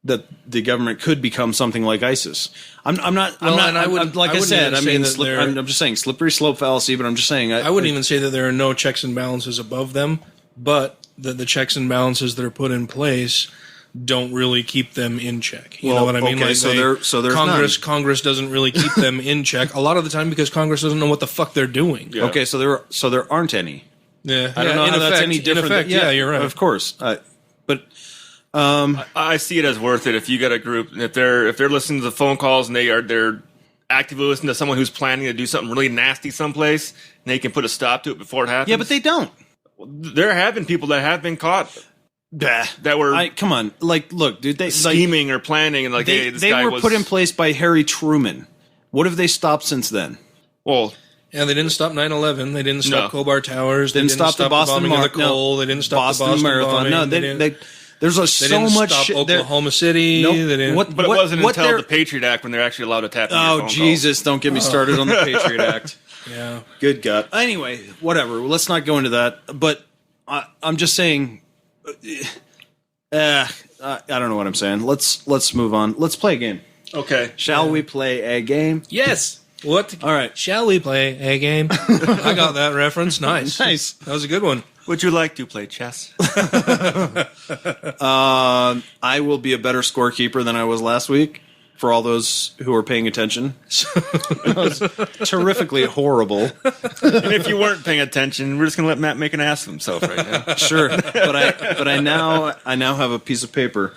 that the government could become something like ISIS. I'm just saying slippery slope fallacy, but I'm just saying I wouldn't even say that there are no checks and balances above them, but that the checks and balances that are put in place don't really keep them in check. You know what I mean? Okay, there's Congress doesn't really keep them in check a lot of the time because Congress doesn't know what the fuck they're doing. Yeah. Okay, so there aren't any. Yeah, I don't know how that's any different. In effect, yeah, you're right. Of course, but I see it as worth it if you get a group if they're listening to the phone calls and they're actively listening to someone who's planning to do something really nasty someplace and they can put a stop to it before it happens. yeah, but they don't. There have been people that have been caught. that were come on, like, look, dude, they scheming or planning, and like, hey, this they guy were was put in place by Harry Truman. What have they stopped since then? Well, Yeah, they didn't stop 9/11. They didn't stop No. Khobar Towers. They Didn't stop the Boston bombing of the Mar- no. coal. They didn't stop the Boston Marathon. bombing. No, there's They so didn't much stop shit. there- Oklahoma City. Nope. They didn't. What- but it wasn't until they're- the Patriot Act when they're actually allowed to tap into your Oh phone Jesus! Don't get me started on the Patriot Act. Yeah. Good God. Anyway, whatever. Let's not go into that. But I'm just saying. I don't know what I'm saying. Let's move on. Let's play a game. calls. Okay. Shall we play a game? Yes. What? All right. Shall we play a game? I got that reference. Nice. Nice. That was a good one. Would you like to play chess? I will be a better scorekeeper than I was last week. For all those who are paying attention, it was terrifically horrible. And if you weren't paying attention, we're just gonna let Matt make an ass of himself right now. Sure, but I now have a piece of paper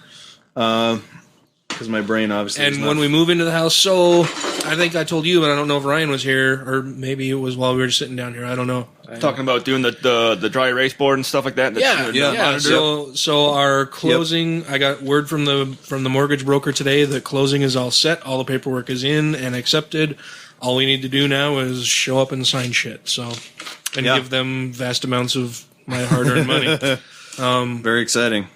because my brain obviously. is And not- when we move into the house, so I think I told you, but I don't know if Ryan was here, or maybe it was while we were just sitting down here. I don't know. Talking about doing the dry erase board and stuff like that. Yeah. So our closing, I got word from the mortgage broker today that closing is all set. All the paperwork is in and accepted. All we need to do now is show up and sign shit. So, and give them vast amounts of my hard-earned money. Very exciting.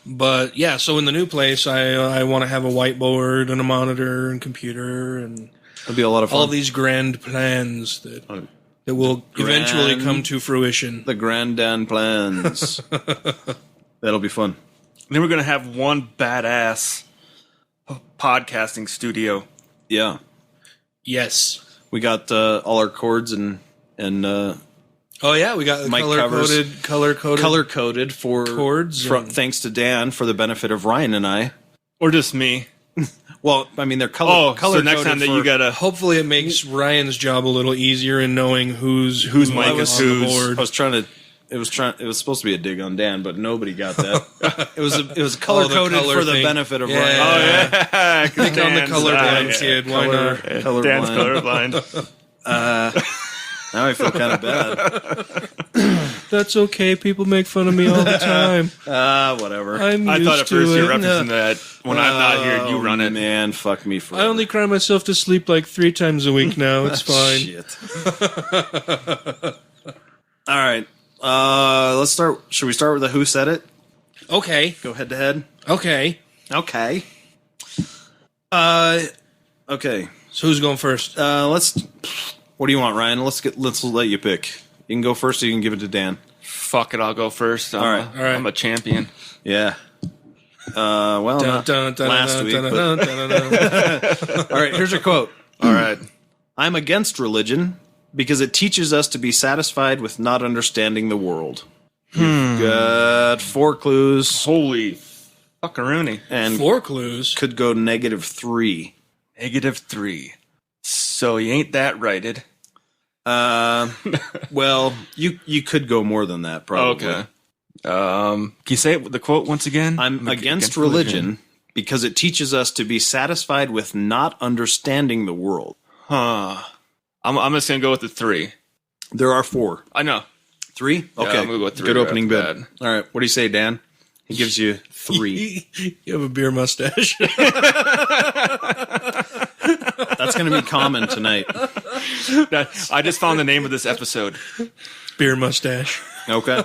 But yeah, so in the new place, I want to have a whiteboard and a monitor and computer and It'll be a lot of fun. all these grand plans that will eventually come to fruition. The Grandan plans. That'll be fun. Then we're gonna have one badass podcasting studio. Yeah, Yes. we got all our cords and Oh yeah, we got the Mic color coded. color coded for Cords and- thanks to Dan for the benefit of Ryan and I. Or just me. Well, I mean they're color. So next time that you gotta Hopefully, it makes Ryan's job a little easier in knowing who's mic is on the whose. board. I was trying to. It was supposed to be a dig on Dan, but nobody got that. it was color the coded color for the thing. benefit of Yeah. Ryan. Oh yeah, Click on the colorblind kid. Why not? Colorblind. Dan's colorblind. Now I feel kind of bad. That's okay. People make fun of me all the time. Whatever. I'm I used thought at to first you it. were referencing that when I'm not here, you run it. Man, fuck me for. I only cry myself to sleep like 3 times a week now. It's fine. Shit. All right. Let's start. Should we start with the who said it? Okay. Go head to head. Okay. Okay. Okay. So who's going first? Let's. What do you want, Ryan? Let's let you pick. You can go first, or you can give it to Dan. Fuck it, I'll go first. All right. I'm a champion. Yeah. Well, not last week. But... All right. Here's a quote. All right. I'm against religion because it teaches us to be satisfied with not understanding the world. You've got 4 clues Holy fuckaroonie. and 4 clues. could go -3. -3. So you ain't that righted. Well, you could go more than that, probably. Okay. Can you say the quote once again? I'm against religion because it teaches us to be satisfied with not understanding the world. Huh. I'm just gonna go with the 3. There are 4. I know. 3? Okay. I'm gonna go with 3 Good right opening off the bid. bat. All right. What do you say, Dan? He gives you 3. You have a beer mustache. That's going to be common tonight. I just found the name of this episode. Beer mustache. Okay.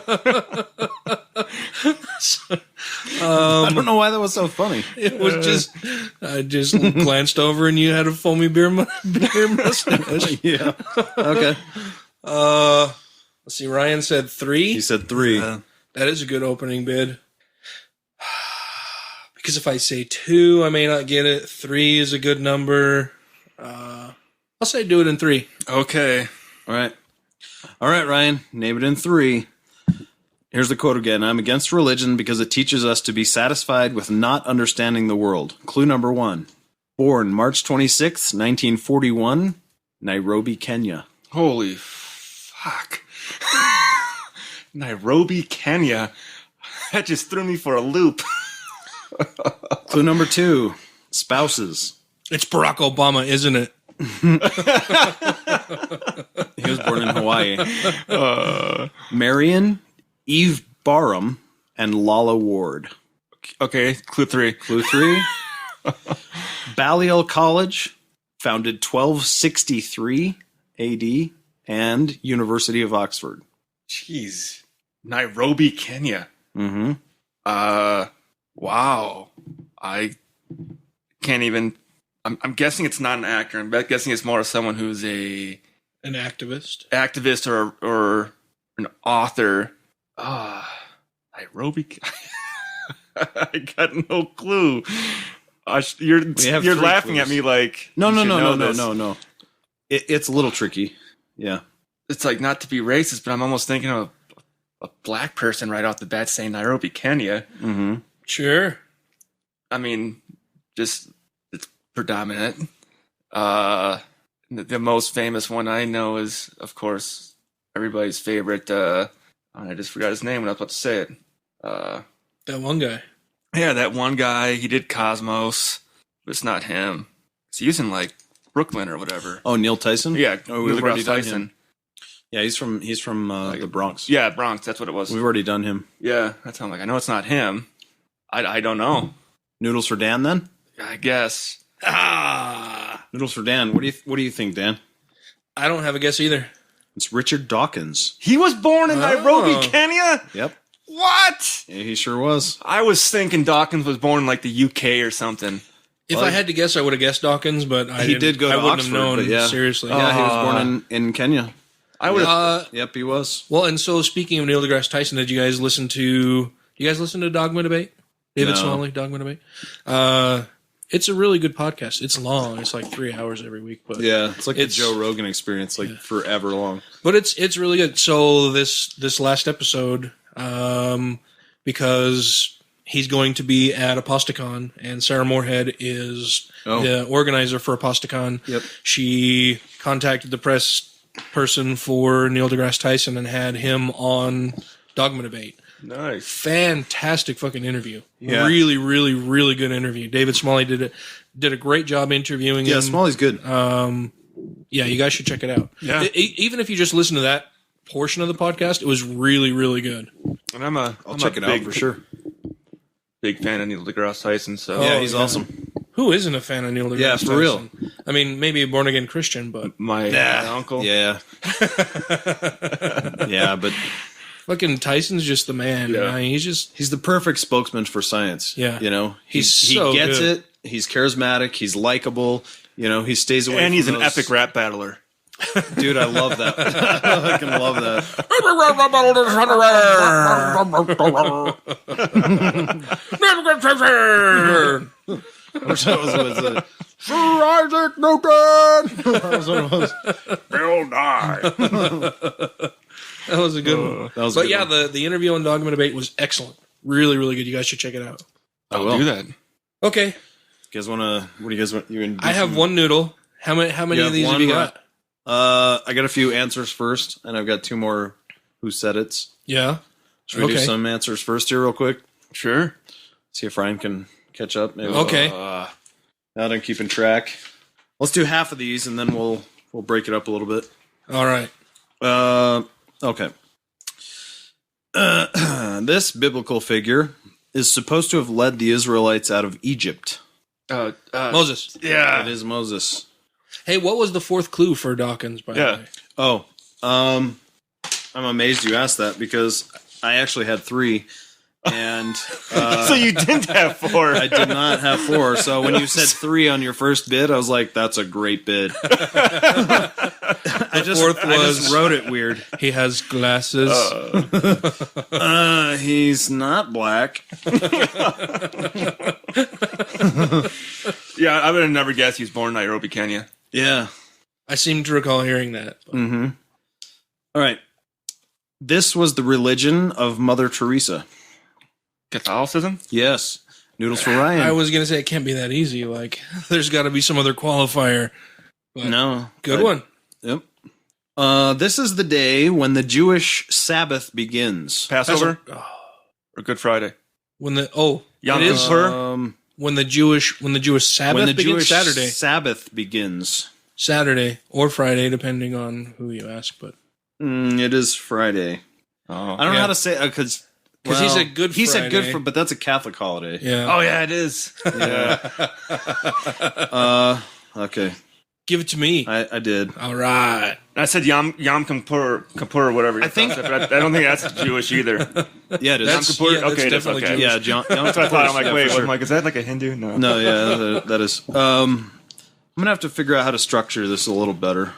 I don't know why that was so funny. It was just, I just glanced over and you had a foamy beer mustache. Yeah. Okay. Let's see, Ryan said 3. He said 3. That is a good opening bid. Because if I say 2, I may not get it. 3 is a good number. I'll say do it in 3. Okay. All right. All right, Ryan. Name it in 3. Here's the quote again. I'm against religion because it teaches us to be satisfied with not understanding the world. Clue number 1. Born March 26th, 1941, Nairobi, Kenya. Holy fuck. Nairobi, Kenya. That just threw me for a loop. Clue number 2. Spouses. It's Barack Obama, isn't it? He was born in Hawaii. Marion, Eve Barham, and Lala Ward. Okay, clue 3. Clue 3. Balliol College, founded 1263 AD, and University of Oxford. Jeez. Nairobi, Kenya. Mm-hmm. Wow. I can't even... I'm guessing it's not an actor. I'm guessing it's more someone who's an activist or an author. Nairobi. I got no clue. You're laughing at me like no. It's a little tricky. Yeah, it's like not to be racist, but I'm almost thinking of a black person right off the bat saying Nairobi, Kenya. Mm-hmm. Sure. I mean, just it's predominant. The most famous one I know is, of course, everybody's favorite. I just forgot his name when I was about to say it. That one guy. Yeah, that one guy. He did Cosmos, but it's not him. He's using like Brooklyn or whatever. Oh, Neil Tyson. Yeah, we've already done Tyson. him. Yeah, he's from the Bronx. Yeah, Bronx. That's what it was. We've already done him. Yeah, that's how I'm like. I know it's not him. I don't know. Noodles for Dan, then. I guess. Noodles for Dan. What do you think, Dan? I don't have a guess either. It's Richard Dawkins. He was born in Nairobi, Kenya. Yep. What? Yeah, he sure was. I was thinking Dawkins was born in like the UK or something. If I had to guess, I would have guessed Dawkins, but he did go to wouldn't Oxford, have known. but yeah. Seriously. Yeah, he was born in Kenya. I would have. Yep, he was. Well, and so speaking of Neil deGrasse Tyson, did you guys listen to Dogma Debate? David No. Smalley, Dogma Debate? It's a really good podcast. It's long. It's like 3 hours every week. But Yeah, it's like the Joe Rogan experience, like forever long. But it's really good. So this last episode, because he's going to be at Apostacon, and Sarah Moorhead is the organizer for Apostacon. Yep. She contacted the press person for Neil deGrasse Tyson and had him on Dogma Debate. Nice. Fantastic fucking interview. Yeah. Really, really, really good interview. David Smalley did a great job interviewing him. Yeah, Smalley's good. Yeah, you guys should check it out. Yeah. Even if you just listen to that portion of the podcast, it was really, really good. And I'll check it out for sure. Big fan of Neil deGrasse Tyson. So Yeah, he's awesome. Who isn't a fan of Neil deGrasse Tyson? Yeah, for real. I mean, maybe a born-again Christian, but... my uncle. Yeah. Yeah, but fucking Tyson's just the man. Yeah. Man. he's the perfect spokesman for science. Yeah. You know, He gets it. He's charismatic. He's likable. You know, he stays away And from he's an those- epic rap battler. Dude, I love that. I fucking love that. I wish that was what it said. Sir Isaac Newton! That was what it was. Bill Nye. That was a good one. That was a But good yeah, one. the interview on Dogma Debate was excellent. Really, really good. You guys should check it out. I will. I'll do that. Okay. You guys want to... What do you guys want? You I have one noodle. How many You of these have you got? I got a few answers first, and I've got two more who said it's. Yeah. Should we do some answers first here real quick? Sure. See if Ryan can catch up. Maybe. Okay. Now that I'm keeping track. Let's do half of these, and then we'll break it up a little bit. All right. Okay. This biblical figure is supposed to have led the Israelites out of Egypt. Moses. Yeah. It is Moses. Hey, what was the fourth clue for Dawkins, by the way? Oh, I'm amazed you asked that because I actually had 3. And So you didn't have 4. I did not have 4. So when you said 3 on your first bid, I was like, that's a great bid. I just wrote it weird. He has glasses. He's not black. Yeah, I would have never guessed he was born in Nairobi, Kenya. Yeah. I seem to recall hearing that. Mm-hmm. All right. This was the religion of Mother Teresa. Catholicism? Yes. Noodles for Ryan. I was going to say it can't be that easy. Like, there's got to be some other qualifier. But No. Good one. Yep. This is the day when the Jewish Sabbath begins. Passover? Or Good Friday? When the Yom it is Kippur? when the Jewish Sabbath When the begins. Jewish Sabbath begins. Saturday or Friday, depending on who you ask. But It is Friday. Oh. I don't know how to say it because Because he said Good Friday. He said Good Friday, but that's a Catholic holiday. Yeah. Oh yeah, it is. Yeah. Okay. Give it to me. I did. All right. I said Yom Kippur or whatever. I think- but I don't think that's Jewish either. Yeah, it is. That's- Kippur? yeah, that's Okay, it is, definitely okay. Jewish. Yeah, John. That's what I thought. I'm like, wait, sure. I'm like, is that like a Hindu? No. No, yeah, that is. I'm gonna have to figure out how to structure this a little better,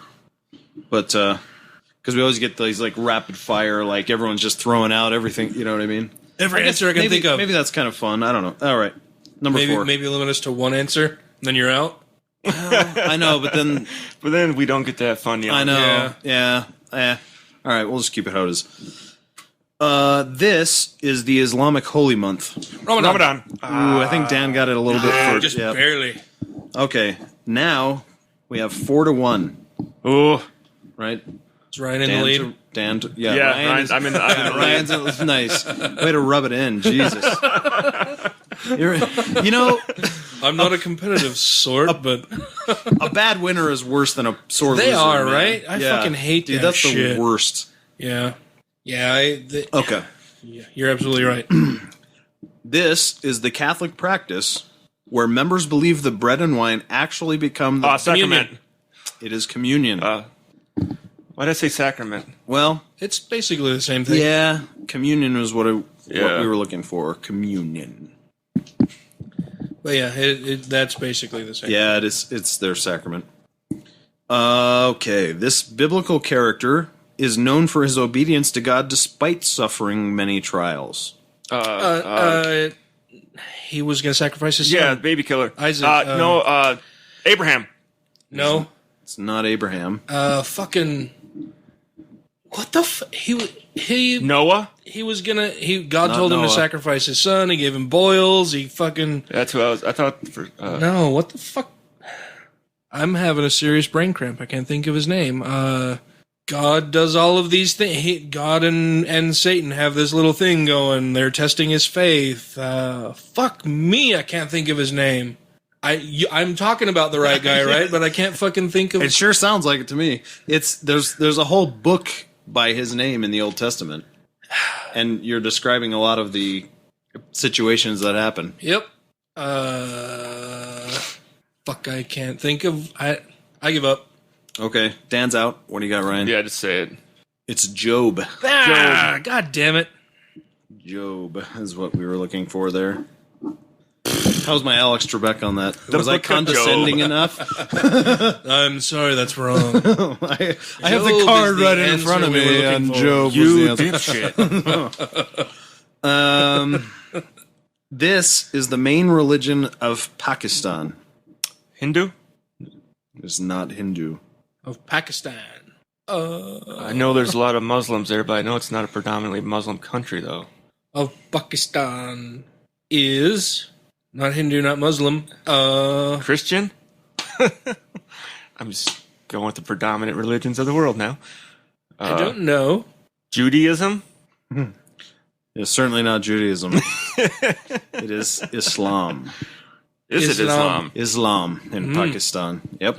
but because we always get these like rapid fire, like everyone's just throwing out everything. You know what I mean? Every answer I can think of. Maybe that's kind of fun. I don't know. All right, number 4. Maybe limit us to one answer, then you're out. I know, but then But then we don't get to have fun. I know. Yeah. Yeah. All right, we'll just keep it how it is. This is the Islamic holy month. Ramadan. Ooh, I think Dan got it a little bit first. Just Yeah. barely. Okay, now we have 4-1. Oh, Right? It's Ryan in the lead. Yeah, yeah. Ryan Ryan, is- I'm in the Ryan's nice. Way to rub it in, Jesus. You know, I'm not a competitive sort, but a bad winner is worse than a sore loser. They are, man. right? I fucking hate Dude, that that's shit. the worst. yeah. Yeah, Okay. yeah, you're absolutely right. This is the Catholic practice where members believe the bread and wine actually become the... sacrament. It is communion. Why did I say sacrament? Well, It's basically the same thing. yeah, communion was what we Yeah. were looking for. Communion. But yeah, that's basically the same. Yeah, it is. It's their sacrament. Okay, this biblical character is known for his obedience to God despite suffering many trials. He was going to sacrifice his son. Yeah, baby killer. Isaac, No, Abraham. No. It's not Abraham. Fucking. What the he Noah. he was gonna God Not told him to Noah. sacrifice his son. He gave him boils. He fucking That's who I was. I thought for. no. What the fuck? I'm having a serious brain cramp. I can't think of his name. God does all of these things. God and Satan have this little thing going. They're testing his faith. Fuck me. I can't think of his name. I'm talking about the right guy, right? But I can't fucking think of. It sure sounds like it to me. There's a whole book by his name in the Old Testament, and you're describing a lot of the situations that happen. Yep. Fuck. I can't think of. I give up. Okay, Dan's out. What do you got, Ryan? Yeah, just say it. It's Job. Ah, God damn it. Job is what we were looking for there. How was my Alex Trebek on that? Was I book of condescending Job. enough? I'm sorry, that's wrong. I have the Job card is the right in answer front of we were me, looking and for. Job was You the answer. dipshit. This is the main religion of Pakistan. Hindu. It's not Hindu. Of Pakistan. I know there's a lot of Muslims there, but I know it's not a predominantly Muslim country, though. Of Pakistan is not Hindu, not Muslim. Christian. I'm just going with the predominant religions of the world now. I don't know. Judaism. It's certainly not Judaism. It is Islam. Is it Islam. Islam? Islam in Pakistan. Yep.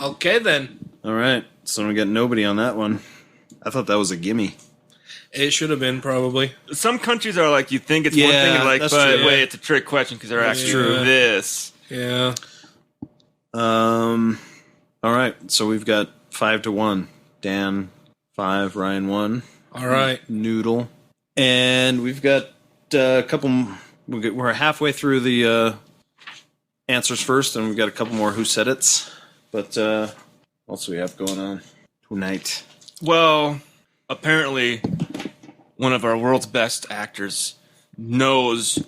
Okay then. All right. So we got nobody on that one. I thought that was a gimme. It should have been probably. Some countries are like you think it's one Yeah, thing, and like, that's but true. wait, it's a trick question because they're actually True. this. Yeah. All right. So we've got 5-1. Dan 5, Ryan 1. All right. Noodle. And we've got a couple. We're halfway through the answers first, and we've got a couple more who said it's. But what else do we have going on tonight? Well, apparently, one of our world's best actors knows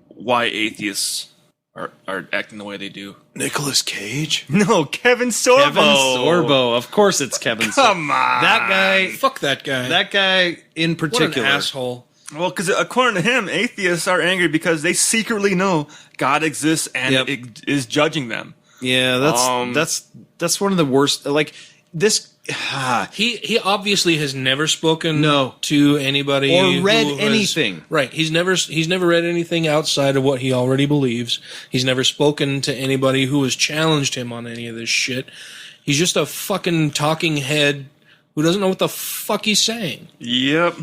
why atheists are acting the way they do. Nicolas Cage. No, Kevin Sorbo. Kevin Sorbo. Of course, it's Kevin. Come on. That guy. Fuck that guy. That guy in what an particular. asshole. Well, because according to him, atheists are angry because they secretly know God exists and Yep. is judging them. Yeah, that's one of the worst. Like this. He obviously has never spoken No. to anybody Or read who has- anything. Right. He's never read anything outside of what he already believes. He's never spoken to anybody who has challenged him on any of this shit. He's just a fucking talking head who doesn't know what the fuck he's saying. Yep.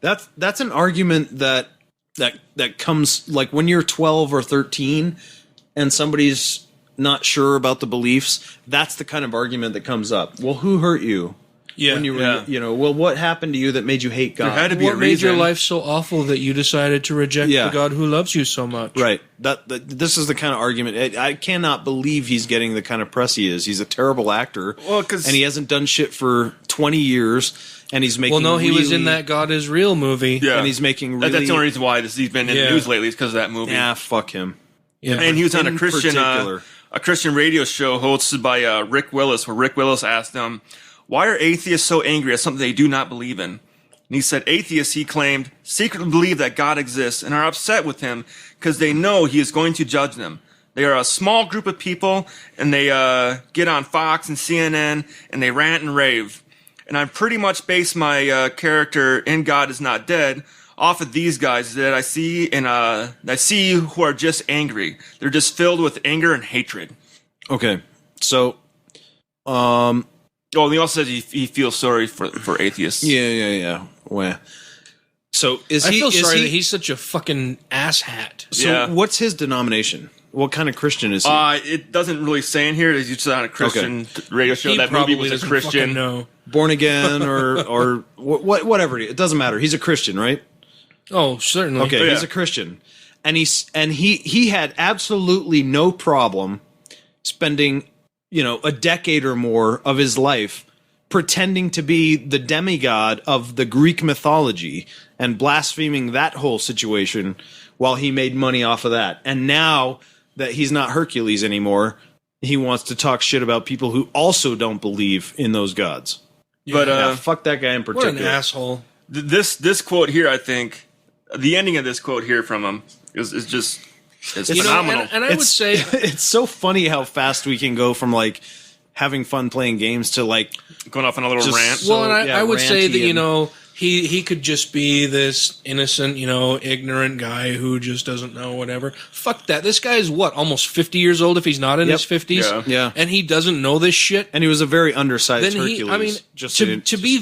That's an argument that comes like when you're 12 or 13 and somebody's not sure about the beliefs. That's the kind of argument that comes up. Well, who hurt you? Yeah. When you were, well, what happened to you that made you hate God? There had to be What a made reason. your life so awful that you decided to reject the God who loves you so much? Right. This is the kind of argument. I cannot believe he's getting the kind of press he is. He's a terrible actor. Well, 'cause- and he hasn't done shit for 20 years. And he's making. Well, no, he was in really- that God is Real movie. And he's making really. That's the only reason why he's been in the news lately is because of that movie. Yeah, fuck him. Yeah. And he was on In a Christian particular. a Christian radio show hosted by Rick Willis, where Rick Willis asked him, "Why are atheists so angry at something they do not believe in?" And he said, "Atheists," he claimed, "secretly believe that God exists and are upset with him because they know he is going to judge them. They are a small group of people, and they get on Fox and CNN, and they rant and rave. And I pretty much base my character in God is Not Dead off of these guys that I see, and I see who are just angry. They're just filled with anger and hatred." Okay. So, Oh, and he also says he feels sorry for atheists. yeah. Well, so I feel sorry that he's such a fucking asshat. So what's his denomination? What kind of Christian is he? It doesn't really say in here. He's just on a Christian radio show. He That movie probably was a doesn't Christian. fucking know. Born again or whatever. It doesn't matter. He's a Christian, right? Oh, certainly. Okay, Yeah. he's a Christian. And he had absolutely no problem spending, a decade or more of his life pretending to be the demigod of the Greek mythology and blaspheming that whole situation while he made money off of that. And now that he's not Hercules anymore, he wants to talk shit about people who also don't believe in those gods. But Yeah, fuck that guy in What particular. an asshole. this quote here, I think, the ending of this quote here from him is just phenomenal. And I would say It's so funny how fast we can go from like having fun playing games to like Going off on a little Just- rant. So, well, and yeah, I would say ranty that he could just be this innocent, ignorant guy who just doesn't know whatever. Fuck that. This guy is what, almost 50 years old if he's not in his 50s? Yeah. And he doesn't know this shit? and he was a very undersized Then Hercules. to be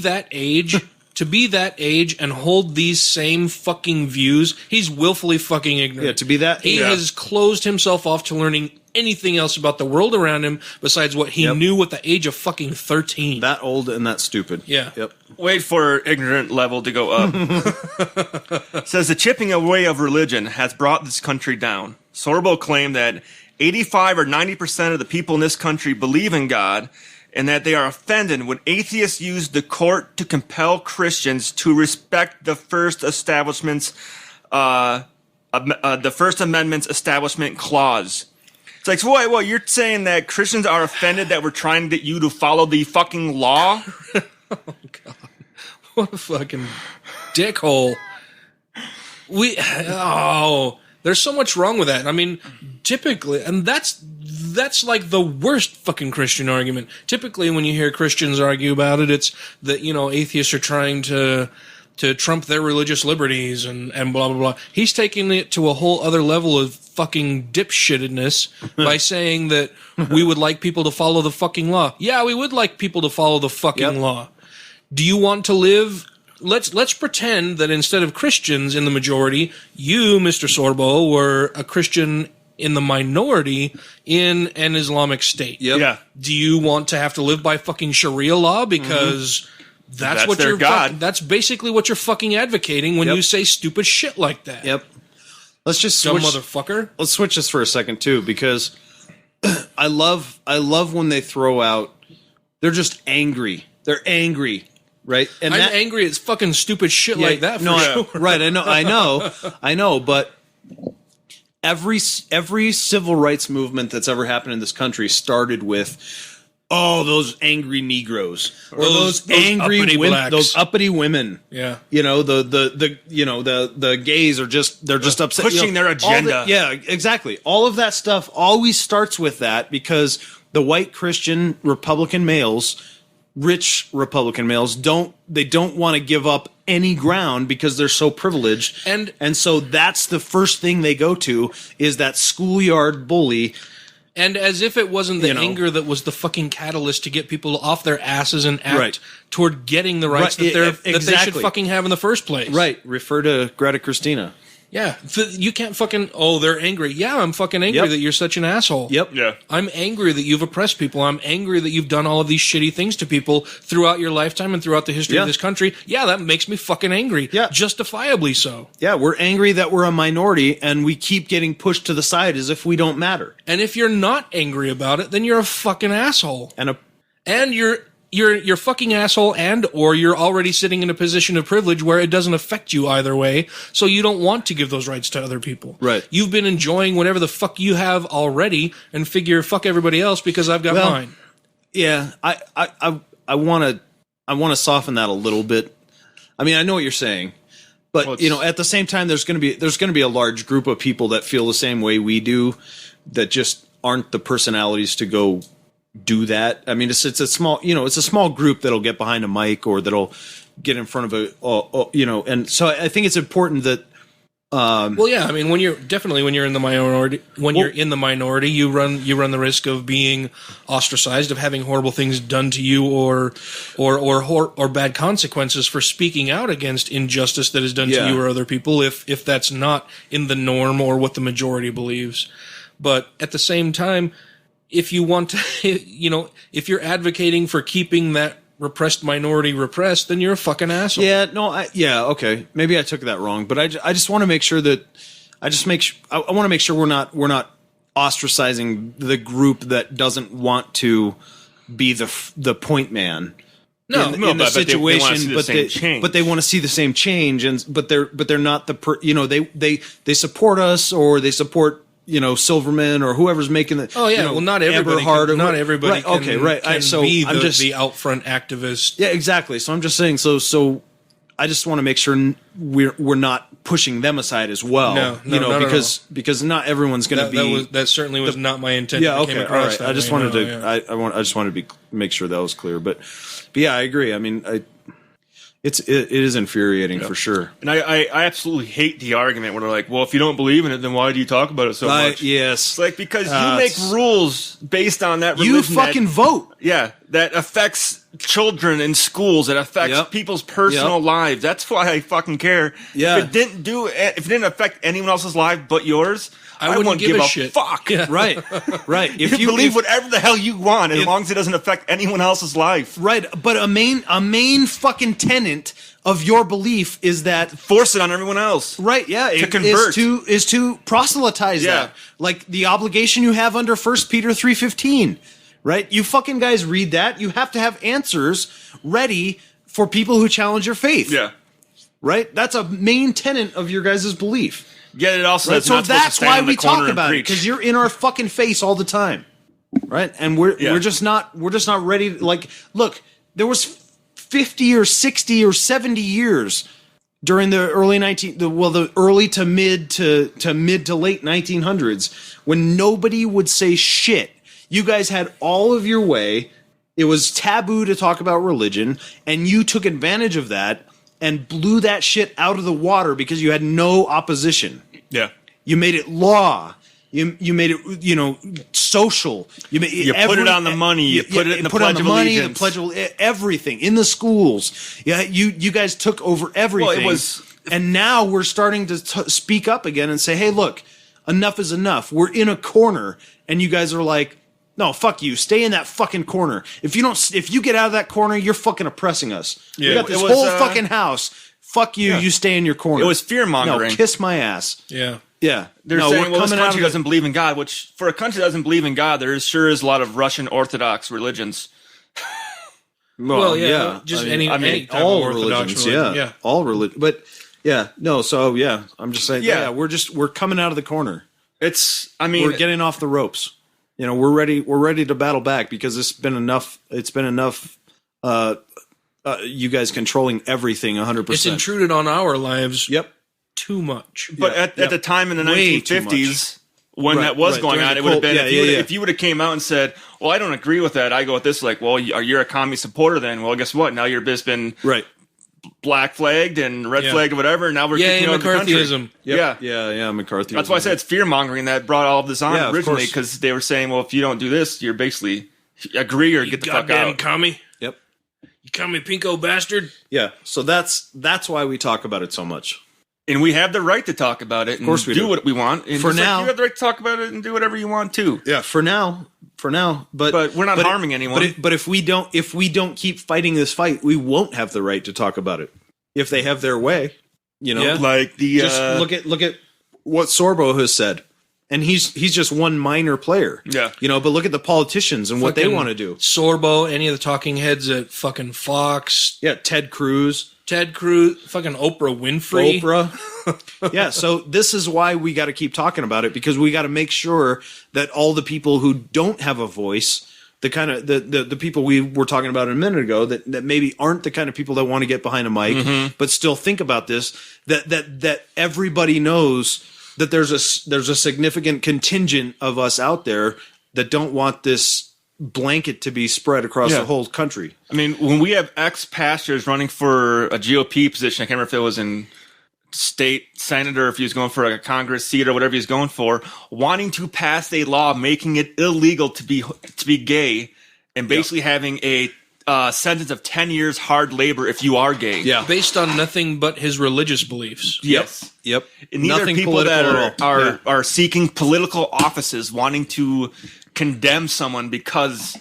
that age, and hold these same fucking views, he's willfully fucking ignorant. Yeah, to be that He yeah. has closed himself off to learning anything else about the world around him besides what he knew at the age of fucking 13. that old and that stupid. Yeah. Yep. Wait for ignorant level to go up. Says the chipping away of religion has brought this country down. Sorbo claimed that 85 or 90% of the people in this country believe in God, and that they are offended when atheists use the court to compel Christians to respect the First Amendment's Establishment Clause. It's like, so what? You're saying that Christians are offended that we're trying to get you to follow the fucking law? What a fucking dickhole. There's so much wrong with that. I mean, typically, and that's like the worst fucking Christian argument. Typically, when you hear Christians argue about it, it's that, atheists are trying to trump their religious liberties and blah, blah, blah. He's taking it to a whole other level of fucking dipshittedness by saying that we would like people to follow the fucking law. Yeah, we would like people to follow the fucking law. Do you want to live? Let's pretend that instead of Christians in the majority, you, Mr. Sorbo, were a Christian in the minority in an Islamic state. Yep. Yeah. Do you want to have to live by fucking Sharia law because that's what their you're God. that's basically what you're fucking advocating when you say stupid shit like that. Yep. Let's just Dumb switch. motherfucker. Let's switch this for a second too, because I love when they throw out. They're just angry. They're angry, right? And I'm angry at fucking stupid shit like that. For sure. Right? I know. But every civil rights movement that's ever happened in this country started with, those angry Negroes or those angry uppity women, blacks. those uppity women. Yeah. The gays are they're just upset, pushing their agenda. Exactly. All of that stuff always starts with that because the white Christian Republican males, rich Republican males, don't want to give up any ground because they're so privileged, and so that's the first thing they go to is that schoolyard bully. And as if it wasn't the You know. anger that was the fucking catalyst to get people off their asses and act Right. toward getting the rights Right, that they should exactly. fucking have in the first place. Right. Refer to Greta Christina. Yeah. You can't fucking, they're angry. Yeah, I'm fucking angry Yep. that you're such an asshole. Yep. Yeah. I'm angry that you've oppressed people. I'm angry that you've done all of these shitty things to people throughout your lifetime and throughout the history Yeah. of this country. Yeah, that makes me fucking angry. Yeah. Justifiably so. Yeah, we're angry that we're a minority and we keep getting pushed to the side as if we don't matter. And if you're not angry about it, then you're a fucking asshole. And you're fucking asshole, and or you're already sitting in a position of privilege where it doesn't affect you either way, so you don't want to give those rights to other people. Right. You've been enjoying whatever the fuck you have already and figure fuck everybody else because I've got mine. Yeah, I want to soften that a little bit. I mean, I know what you're saying, but at the same time, there's going to be a large group of people that feel the same way we do, that just aren't the personalities to go do that. I mean, it's a small group that'll get behind a mic or that'll get in front of and so I think it's important that. Well, yeah, I mean, when you're in the minority, you run the risk of being ostracized, of having horrible things done to you, or bad consequences for speaking out against injustice that is done to you or other people, if that's not in the norm or what the majority believes. But at the same time, if you want to, if you're advocating for keeping that repressed minority repressed, then you're a fucking asshole. Yeah, no, okay. Maybe I took that wrong, but I just want to make sure that I want to make sure we're not ostracizing the group that doesn't want to be the point man. No, in the situation, but they want to see the same change, but they're not they support us, or they support Silverman or whoever's making the. Oh yeah, well, not everybody. Not everybody. Right, can, okay, right. Can be the out front activist. Yeah, exactly. So I'm just saying. So I just want to make sure we're not pushing them aside as well. No, because not everyone's going to be. That certainly was not my intent. Yeah, okay, all right. I just wanted to. Yeah. I just wanted to make sure that was clear. But yeah, I agree. I mean, it is infuriating for sure. And I absolutely hate the argument where they're like, well, if you don't believe in it, then why do you talk about it so much? Yes. It's like, because you make rules based on that religion. You fucking vote. Yeah, that affects children in schools, that affects people's personal lives. That's why I fucking care. Yeah. If it didn't affect anyone else's life but yours, I wouldn't give a shit. Fuck. Yeah. Right. If you believe whatever the hell you want, as long as it doesn't affect anyone else's life. Right. But a main fucking tenet of your belief is that Force it on everyone else. right, yeah, To convert. is to proselytize that. Like the obligation you have under 1 Peter 3:15. Right? You fucking guys read that. You have to have answers ready for people who challenge your faith. Yeah. Right? That's a main tenet of your guys' belief. Yet it also Right? says So not supposed to that's stand why in the we corner talk and about it, preach. because you're in our fucking face all the time. Right? And we're just not ready to, like, look, there was 50 or 60 or 70 years during the early early to mid to late 1900s when nobody would say shit. You guys had all of your way. It was taboo to talk about religion, and you took advantage of that and blew that shit out of the water because you had no opposition. Yeah. You made it law. You made it, social. You put it on the money. You put it in the Pledge of Allegiance. The Pledge of everything in the schools. Yeah, you guys took over everything. Well, it was, and now we're starting to speak up again and say, "Hey, look, enough is enough. We're in a corner," and you guys are like, "No, fuck you. Stay in that fucking corner. If you get out of that corner, you're fucking oppressing us. Yeah, we got this it was, whole fucking house. Fuck you. Yeah. You stay in your corner." It was fear-mongering. No, kiss my ass. Yeah. Yeah. They're saying, well, this country doesn't believe in God, which for a country that doesn't believe in God, there sure is a lot of Russian Orthodox religions. Well, yeah. Just any type all of Orthodox religions, religion. all religion. But yeah, no. So yeah, I'm just saying. Yeah. We're coming out of the corner. We're getting off the ropes. We're ready. We're ready to battle back because it's been enough. It's been enough. You guys controlling everything 100%. It's intruded on our lives. Yep. Too much. But at the time in the Way 1950s, when that was going During on, the it would have been, Cold- if you would have came out and said, well, I don't agree with that, I go with this, like, well, you're a commie supporter then. Well, guess what? Now you're just been Right. black flagged and red flagged or whatever. And now we're kicking out of the country. McCarthyism. Yeah. Yeah, McCarthyism. That's why I said it's fear mongering that brought all of this on Yeah, of originally, course. because they were saying, well, if you don't do this, you're basically agree or get the fuck Goddamn out. commie. Yep. You commie pinko bastard. Yeah. So that's why we talk about it so much. And we have the right to talk about it and course we do do. what we want. And For just like now- you have the right to talk about it and do whatever you want too. Yeah. For now. But we're not harming anyone. But if we don't keep fighting this fight, we won't have the right to talk about it. If they have their way, Yeah. Like the just look at what Sorbo has said, and he's just one minor player. Yeah. But look at the politicians and what they Fucking want to do. Sorbo, any of the talking heads at fucking Fox, Yeah, Ted Cruz, Ted Cruz, fucking Oprah Winfrey. Oprah. Yeah, so this is why we got to keep talking about it, because we got to make sure that all the people who don't have a voice, the kind of the people we were talking about a minute ago, that maybe aren't the kind of people that want to get behind a mic, but still think about this, that everybody knows that there's a significant contingent of us out there that don't want this blanket to be spread across the whole country. I mean, when we have ex-pastors running for a GOP position, I can't remember if it was in state senate or if he was going for a Congress seat or whatever he's going for, wanting to pass a law making it illegal to be gay and basically having a sentence of 10 years hard labor if you are gay. Yeah. Based on nothing but his religious beliefs. Yes. Yep. And these are people that are seeking political offices, wanting to condemn someone because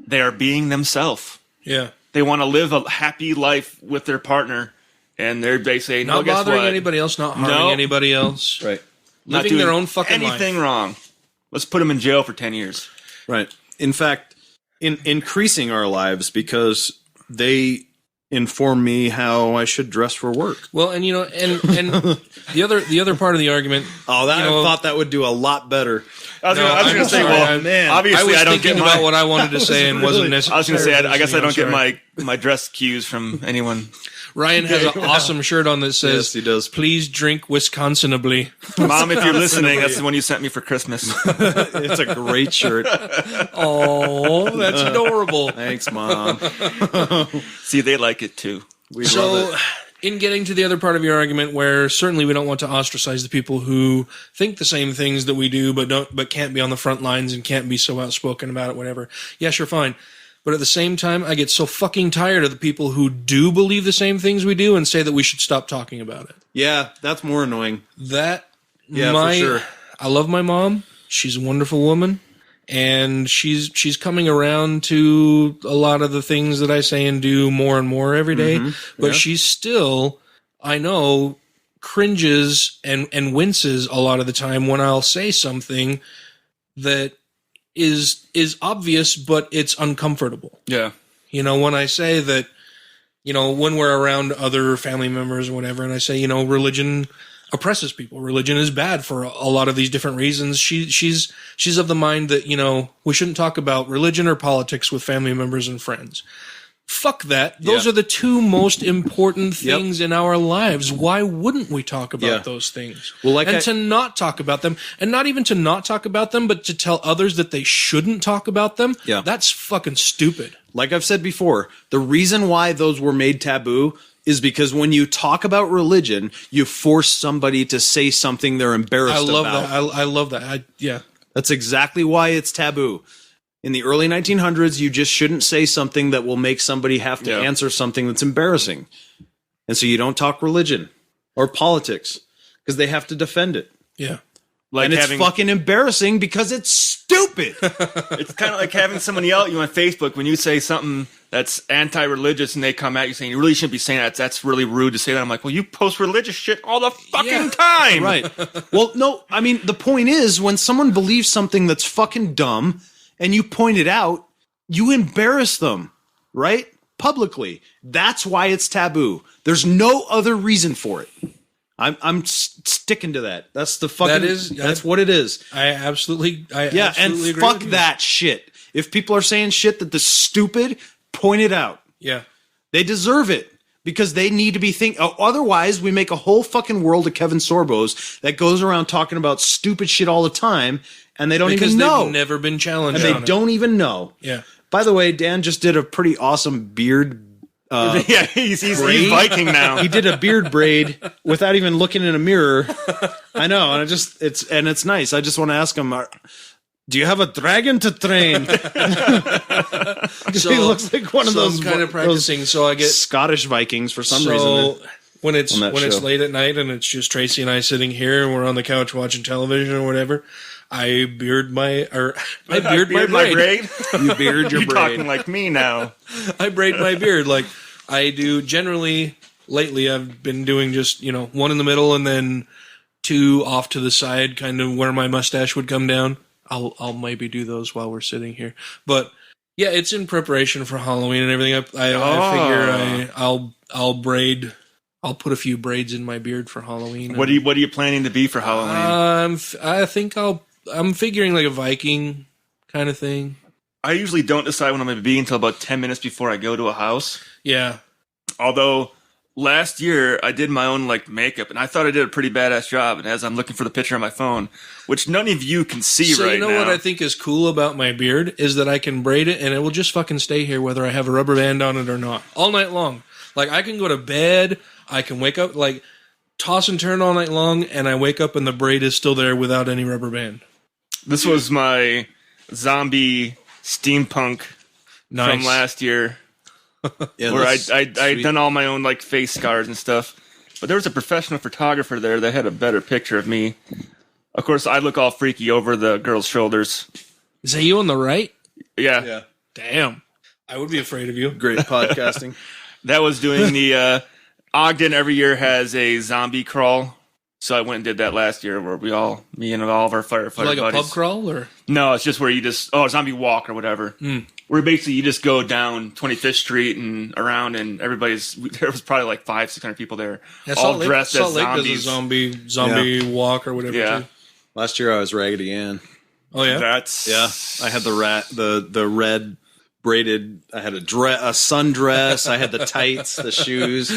they are being themselves. Yeah. They want to live a happy life with their partner, and they're basically Not guess bothering what? anybody else, not harming No. anybody else. Right. Not Living doing their own fucking anything life. wrong. Let's put them in jail for 10 years. Right. In fact, in increasing our lives because they inform me how I should dress for work. Well, and and the other part of the argument. Oh, that You know, I thought that would do a lot better. I was No, going I'm to say, sorry, well, man. I obviously was I don't thinking get about what I wanted to say and wasn't I necessary. was going to say, I guess I don't get Sorry. my dress cues from anyone. Ryan has an awesome shirt on that says, Yes, he does. "Please drink Wisconsinably." Mom, if you're listening, that's the one you sent me for Christmas. It's a great shirt. Oh, that's adorable. Thanks, Mom. See, they like it too. We love So, it. in getting to the other part of your argument, where certainly we don't want to ostracize the people who think the same things that we do, but can't be on the front lines and can't be so outspoken about it, whatever. Yeah, sure, fine. But at the same time, I get so fucking tired of the people who do believe the same things we do and say that we should stop talking about it. Yeah, that's more annoying. That Yeah, for sure. I love my mom. She's a wonderful woman, and she's coming around to a lot of the things that I say and do more and more every day. But she's still, I know, cringes and winces a lot of the time when I'll say something that is obvious, but it's uncomfortable. Yeah. When I say that, when we're around other family members or whatever, and I say, religion oppresses people. Religion is bad for a lot of these different reasons. She's of the mind that, we shouldn't talk about religion or politics with family members and friends. Fuck that. Those are the two most important things in our lives. Why wouldn't we talk about those things? Well, to not talk about them, and not even to not talk about them, but to tell others that they shouldn't talk about them. Yeah. That's fucking stupid. Like I've said before, the reason why those were made taboo is because when you talk about religion, you force somebody to say something they're embarrassed I love about. that. I love that. That's exactly why it's taboo. In the early 1900s, you just shouldn't say something that will make somebody have to answer something that's embarrassing. And so you don't talk religion or politics because they have to defend it. Yeah. Like and it's fucking embarrassing because it's stupid. It's kind of like having someone yell at you on Facebook when you say something that's anti-religious and they come at you saying, you really shouldn't be saying that. That's really rude to say that. I'm like, well, you post religious shit all the fucking time. Right. Well, no, I mean, the point is when someone believes something that's fucking dumb and you point it out, you embarrass them, right? Publicly. That's why it's taboo. There's no other reason for it. I'm sticking to that. That's the fucking. That's what it is. I absolutely agree and fuck with you. that shit. If people are saying shit that is stupid, point it out. Yeah. They deserve it because they need to be otherwise, we make a whole fucking world of Kevin Sorbos that goes around talking about stupid shit all the time, and they don't even know. They've never been challenged. And they don't even know. Yeah. By the way, Dan just did a pretty awesome beard yeah, he's Viking now. He did a beard braid without even looking in a mirror. I know, and it's nice. I just want to ask him, do you have a dragon to train? So, he looks like one of those kind of practicing. So I get Scottish Vikings for some reason. When it's show. late at night and it's just Tracy and I sitting here and we're on the couch watching television or whatever, I beard my braid. You beard your You're braid. talking like me now. I braid my beard like I do generally. Lately, I've been doing just one in the middle and then two off to the side, kind of where my mustache would come down. I'll maybe do those while we're sitting here, but yeah, it's in preparation for Halloween and everything. I figure I'll braid. I'll put a few braids in my beard for Halloween. What are you planning to be for Halloween? I think I'm figuring like a Viking kind of thing. I usually don't decide what I'm going to be until about 10 minutes before I go to a house. Yeah. Although last year I did my own makeup and I thought I did a pretty badass job. And as I'm looking for the picture on my phone, which none of you can see right now. So you know what I think is cool about my beard is that I can braid it and it will just fucking stay here whether I have a rubber band on it or not. All night long. Like I can go to bed, I can wake up, toss and turn all night long, and I wake up and the braid is still there without any rubber band. This was my zombie steampunk from last year. Yeah, where I'd done all my own face scars and stuff. But there was a professional photographer there that had a better picture of me. Of course, I look all freaky over the girl's shoulders. Is that you on the right? Yeah. Damn. I would be afraid of you. Great podcasting. That was doing the Ogden every year has a zombie crawl. So I went and did that last year where me and all of our firefighter like buddies. A pub crawl or? No, it's just where you zombie walk or whatever. Where basically you just go down 25th Street and around and there was probably 500-600 people there. Yeah, all dressed as zombies. Does a zombie walk or whatever. Yeah. Too. Last year I was Raggedy Ann. Oh yeah? I had the red braided. I had a sundress. I had the tights, the shoes.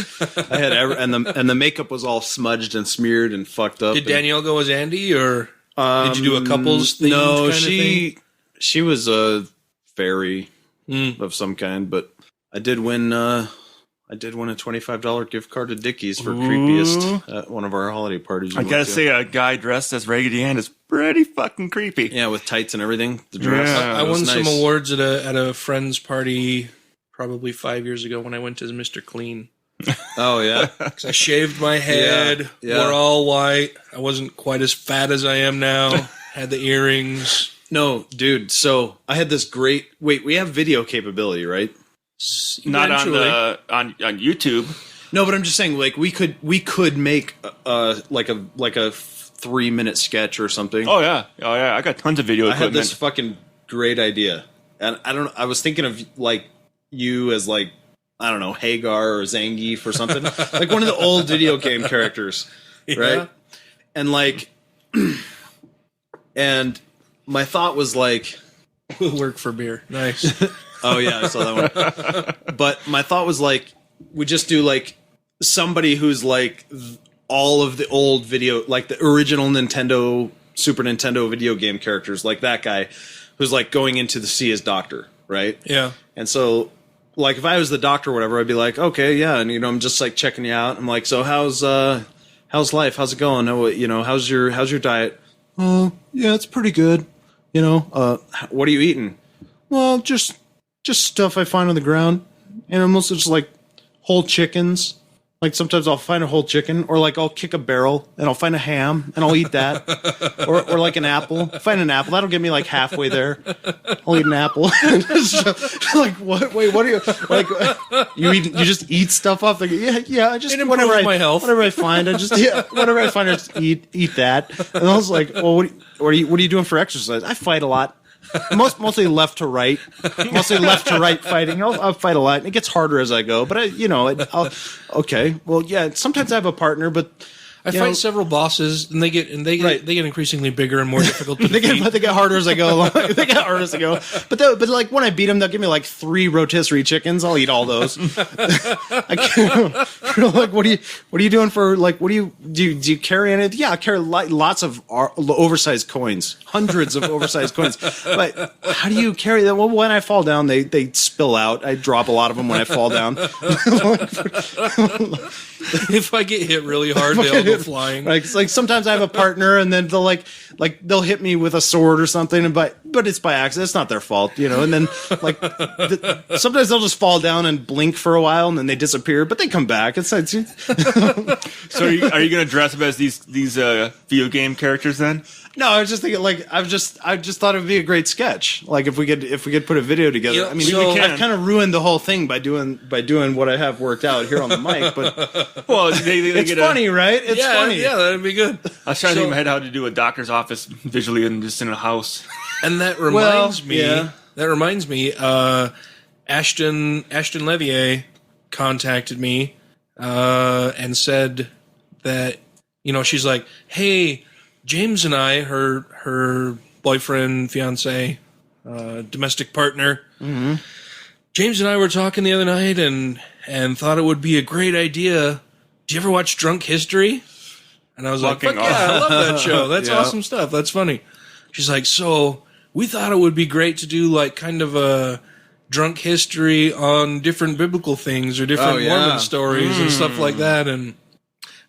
I had and the makeup was all smudged and smeared and fucked up. Did Danielle go as Andy or did you do a couples thing? No, she was a fairy of some kind. But I did win. I did win a $25 gift card to Dickies for creepiest at one of our holiday parties. I gotta say, a guy dressed as Raggedy Ann is pretty fucking creepy. Yeah, with tights and everything. The dress. Yeah. I won some awards at a friend's party probably 5 years ago when I went as Mr. Clean. Oh yeah, because I shaved my head, yeah. wore all white. I wasn't quite as fat as I am now. Had the earrings. No, dude. So I had this great. Wait, we have video capability, right? Not on YouTube. No, but I'm just saying, we could make like a 3-minute sketch or something. Oh yeah. I got tons of video equipment. I had this fucking great idea, and I was thinking of you as I don't know, Hagar or Zangief or something, like one of the old video game characters, right? And and my thought was we'll work for beer. Nice. Oh yeah, I saw that one. But my thought was we just do somebody who's all of the old video, the original Nintendo, Super Nintendo video game characters, that guy who's going into to see his doctor, right? Yeah. And so if I was the doctor or whatever, I'd be okay, yeah, and I'm just checking you out. I'm so how's life? How's it going? How's your diet? Oh, yeah, it's pretty good. What are you eating? Well, just stuff I find on the ground, and I'm mostly just whole chickens. Sometimes I'll find a whole chicken, or I'll kick a barrel and I'll find a ham and I'll eat that, or an apple. Find an apple that'll get me halfway there. I'll eat an apple. What? Wait, what are you you just eat stuff off? Yeah. I just whatever my health. Whatever I find, I just whatever I find, I just eat that. And I was well, what are you doing for exercise? I fight a lot. Mostly left to right. Mostly left to right fighting. I'll fight a lot. It gets harder as I go, but okay. Well, yeah. Sometimes I have a partner, but I fight several bosses, and they get increasingly bigger and more difficult to defeat. They get harder as I go. They get harder as I go. But when I beat them, they'll give me 3 rotisserie chickens. I'll eat all those. What are you doing for do you carry anything? Yeah, I carry lots of oversized coins, hundreds of oversized coins. But how do you carry them? Well, when I fall down, they spill out. I drop a lot of them when I fall down. If I get hit really hard, they all go flying. Like sometimes I have a partner, and then they'll they'll hit me with a sword or something, but it's by accident. It's not their fault, you know. And then sometimes they'll just fall down and blink for a while, and then they disappear, but they come back. It's So are you going to dress up as these video game characters then? No, I was just thinking, I just thought it would be a great sketch. Like if we could put a video together. Yeah, I mean, so- I've kind of ruined the whole thing by doing what I have worked out here on the mic, but Well, they it's get funny, right? It's funny. Yeah, that'd be good. I was trying to think in my head how to do a doctor's office visually and just in a house. And that reminds me. yeah. That reminds me. Ashton Levier contacted me and said that she's like, hey, James and I, her boyfriend, fiance, domestic partner. Mm-hmm. James and I were talking the other night and thought it would be a great idea. Do you ever watch Drunk History? And I was like, fuck yeah, I love that show. That's awesome stuff. That's funny. She's like, so we thought it would be great to do like kind of a drunk history on different biblical things or different Mormon stories and stuff like that. And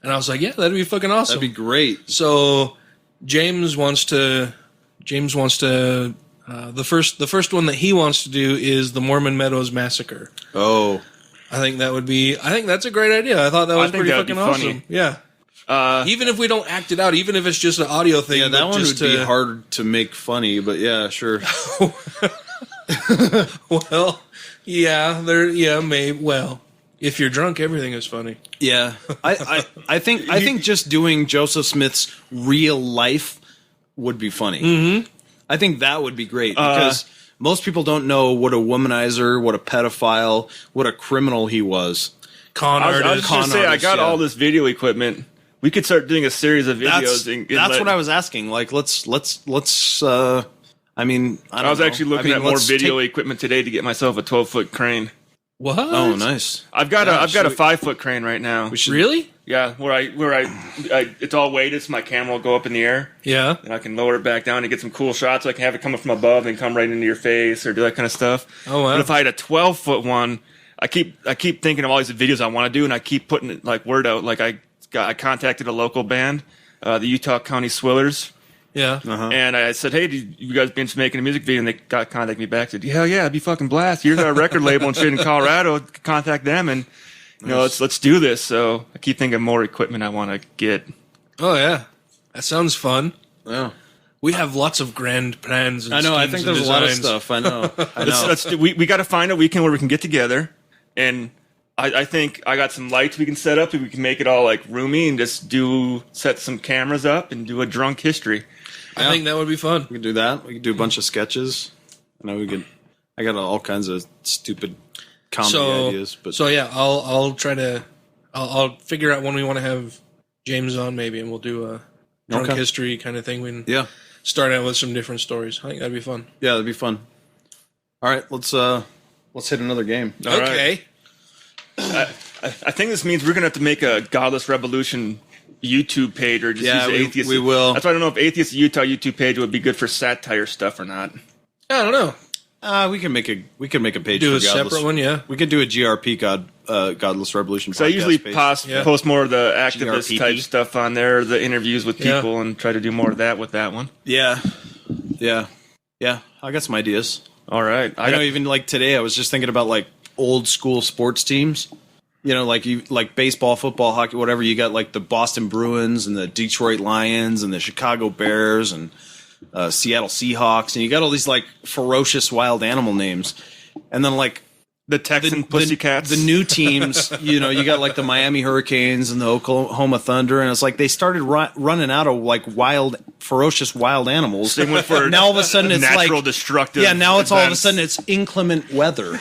I was like, yeah, that'd be fucking awesome. That'd be great. So James wants to the first one that he wants to do is the Mormon Meadows Massacre. Oh, I think that's a great idea. I thought that was pretty fucking awesome. Yeah. Even if we don't act it out, even if it's just an audio thing. yeah, that one just would be hard to make funny, but yeah, sure. Well, yeah, maybe. Well, if you're drunk, everything is funny. Yeah, I think just doing Joseph Smith's real life would be funny. Mm-hmm. I think that would be great because most people don't know what a womanizer, what a pedophile, what a criminal he was. I was just going to say, I got all this video equipment. We could start doing a series of videos. That's what I was asking. Like, let's. I mean, I was actually looking at more video equipment today to get myself a 12-foot crane. What? Oh, nice. I've got a 5-foot crane right now. Really? Yeah, where I it's all weighted, so my camera will go up in the air. Yeah. And I can lower it back down and get some cool shots. So I can have it coming from above and come right into your face or do that kind of stuff. Oh wow. But if I had a 12-foot one, I keep thinking of all these videos I want to do, and I keep putting it like word out. Like I contacted a local band, the Utah County Swillers. Yeah. Uh-huh. And I said, hey, do you guys be interested in making a music video? And they contacted me back. Said, hell yeah, it'd be fucking blast. Here's our record label and shit in Colorado. Contact them and let's do this. So I keep thinking of more equipment I want to get. Oh yeah, that sounds fun. Yeah. We have lots of grand plans. And I know. I schemes think and there's a lot of designs. stuff. I know. We got to find a weekend where we can get together, and I think I got some lights we can set up, and we can make it all like roomy, and just set some cameras up and do a drunk history. I think that would be fun. We could do that. We could do a bunch of sketches. I know we could. I got all kinds of stupid comedy ideas. But so yeah, I'll try to. I'll figure out when we want to have James on, maybe, and we'll do a drunk history kind of thing. We can start out with some different stories. I think that'd be fun. Yeah, that'd be fun. All right, let's hit another game. All okay. Right. I think this means we're gonna have to make a Godless Rebelution YouTube page or just use Atheist. We will. That's why I don't know if Atheist Utah YouTube page would be good for satire stuff or not. I don't know. We can make a page. Do for a separate one, yeah. We could do a GRP Godless Rebelution. So I usually page. post more of the activist GRPP. type stuff on there, the interviews with people, and try to do more of that with that one. Yeah. I got some ideas. All right. I know. Even like today, I was just thinking about like old school sports teams. You know, like baseball, football, hockey, whatever. You got like the Boston Bruins and the Detroit Lions and the Chicago Bears and Seattle Seahawks, and you got all these like ferocious wild animal names, and then like the Texan Pussycats, the new teams. You know, you got like the Miami Hurricanes and the Oklahoma Thunder, and it's like they started running out of like ferocious wild animals. They went for now all of a sudden it's natural like destructive. Yeah, now it's events. all of a sudden it's inclement weather,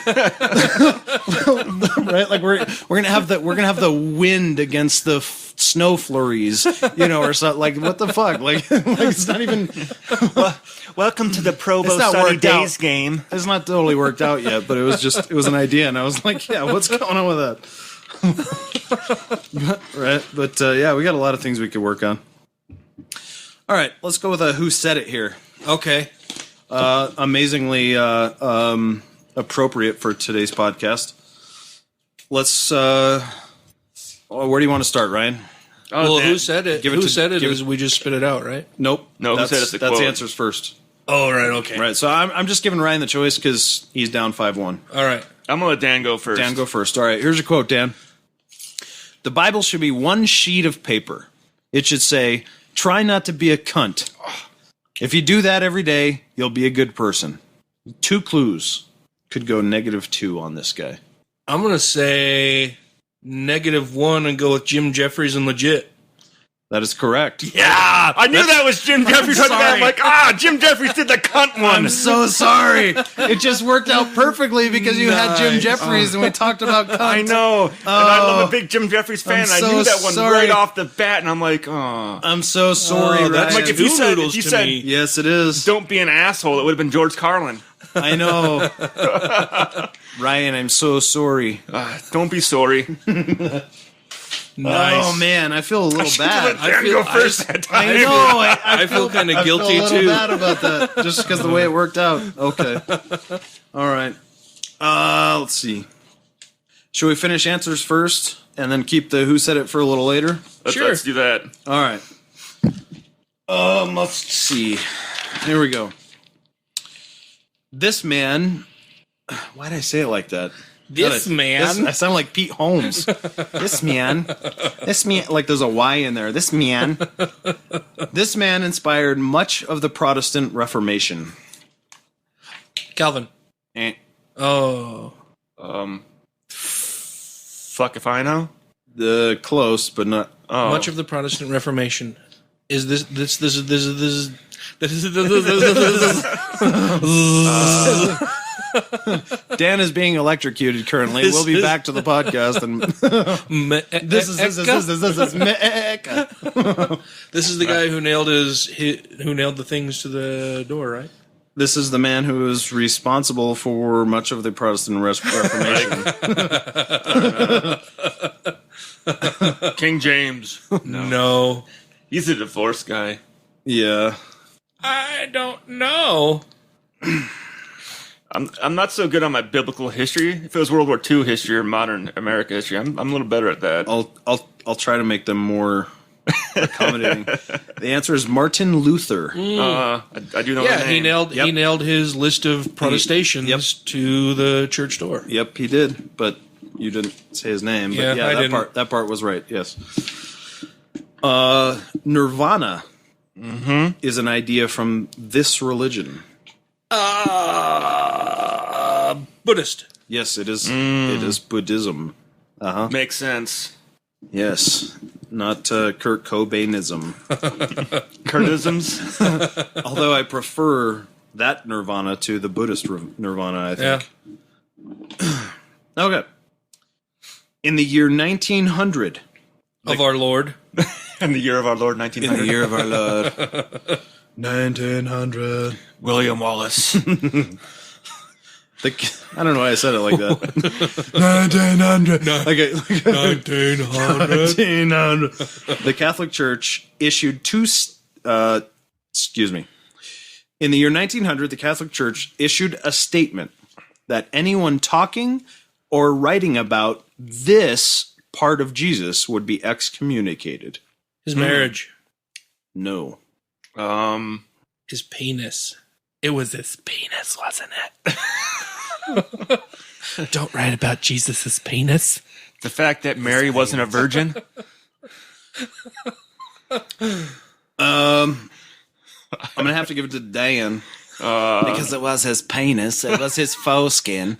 right? Like we're gonna have the wind against the snow flurries, you know, or something. Like what the fuck? Like it's not even. Welcome to the Provo Sunny Days game. It's not totally worked out yet, but it was an idea, and I was like, yeah, what's going on with that? Right, but yeah, we got a lot of things we could work on. All right, let's go with a who said it here. Okay. Amazingly, appropriate for today's podcast. Let's. Where do you want to start, Ryan? Well, who said it? Give it Who to- said it? give Is we just spit it out, right? Nope. No, who that's, said it's a that's quote? answers first. Oh, right. Okay. Right. So I'm just giving Ryan the choice because he's down 5-1. All right. I'm gonna let Dan go first. Dan, go first. All right. Here's your quote, Dan. The Bible should be one sheet of paper. It should say, "Try not to be a cunt." If you do that every day, you'll be a good person. 2 clues. Could go -2 on this guy. I'm gonna say -1 and go with Jim Jeffries and legit. That is correct. Yeah, I knew that was Jim Jeffries. I'm like, Jim Jeffries did the cunt one. I'm so sorry. It just worked out perfectly because you had Jim Nice. Jeffries and we talked about cunt. I know, and I'm a big Jim Jeffries fan. I'm I so knew that one sorry. right off the bat, and I'm like, oh. I'm so sorry, Ryan. that's Like if you said, noodles to me. Yes, it is. don't be an asshole, it would have been George Carlin. I know. Ryan, I'm so sorry. Don't be sorry. Nice. Oh, man, I feel a little bad. Dan go first that time. I know. I feel kind of I feel guilty a little too. bad about that, just because the way it worked out. Okay. All right. Let's see. Should we finish answers first and then keep the who said it for a little later? Sure. Let's do that. All right. Let's see. Here we go. This man. Why did I say it like that? This man. I sound like Pete Holmes. This man, like there's a Y in there. This man inspired much of the Protestant Reformation. Calvin. Eh. Oh. Fuck if I know. The close, but not. Oh. Much of the Protestant Reformation is this. Dan is being electrocuted currently. This We'll be is- back to the podcast, and this is Mecca. This is the guy who nailed who nailed the things to the door, right? This is the man who is responsible for much of the Protestant Reformation. King James. No. He's a divorce guy. Yeah. I don't know. I'm not so good on my biblical history. If it was World War II history or modern America history, I'm a little better at that. I'll try to make them more accommodating. The answer is Martin Luther. I do know Yeah, the he name. he nailed his list of protestations Yep. to the church door. Yep, he did, but you didn't say his name. But Yeah, I that didn't. that part was right. Yes. Nirvana is an idea from this religion. Buddhist. Yes, it is. It is Buddhism. Makes sense. Yes, not Kurt Cobainism. Kurtisms. Although I prefer that Nirvana to the Buddhist Nirvana. I think. Yeah. Okay. In the year 1900. Of our Lord. In the year of our Lord, 1900. year of our Lord. 1900. William Wallace. I don't know why I said it like that. 1900. Okay. 1900. The Catholic Church issued excuse me. In the year 1900, the Catholic Church issued a statement that anyone talking or writing about this part of Jesus would be excommunicated. His marriage. No. His penis. It was his penis, wasn't it? Don't write about Jesus' penis. The fact that Mary wasn't a virgin. I'm gonna have to give it to Dan because it was his penis. It was his foreskin.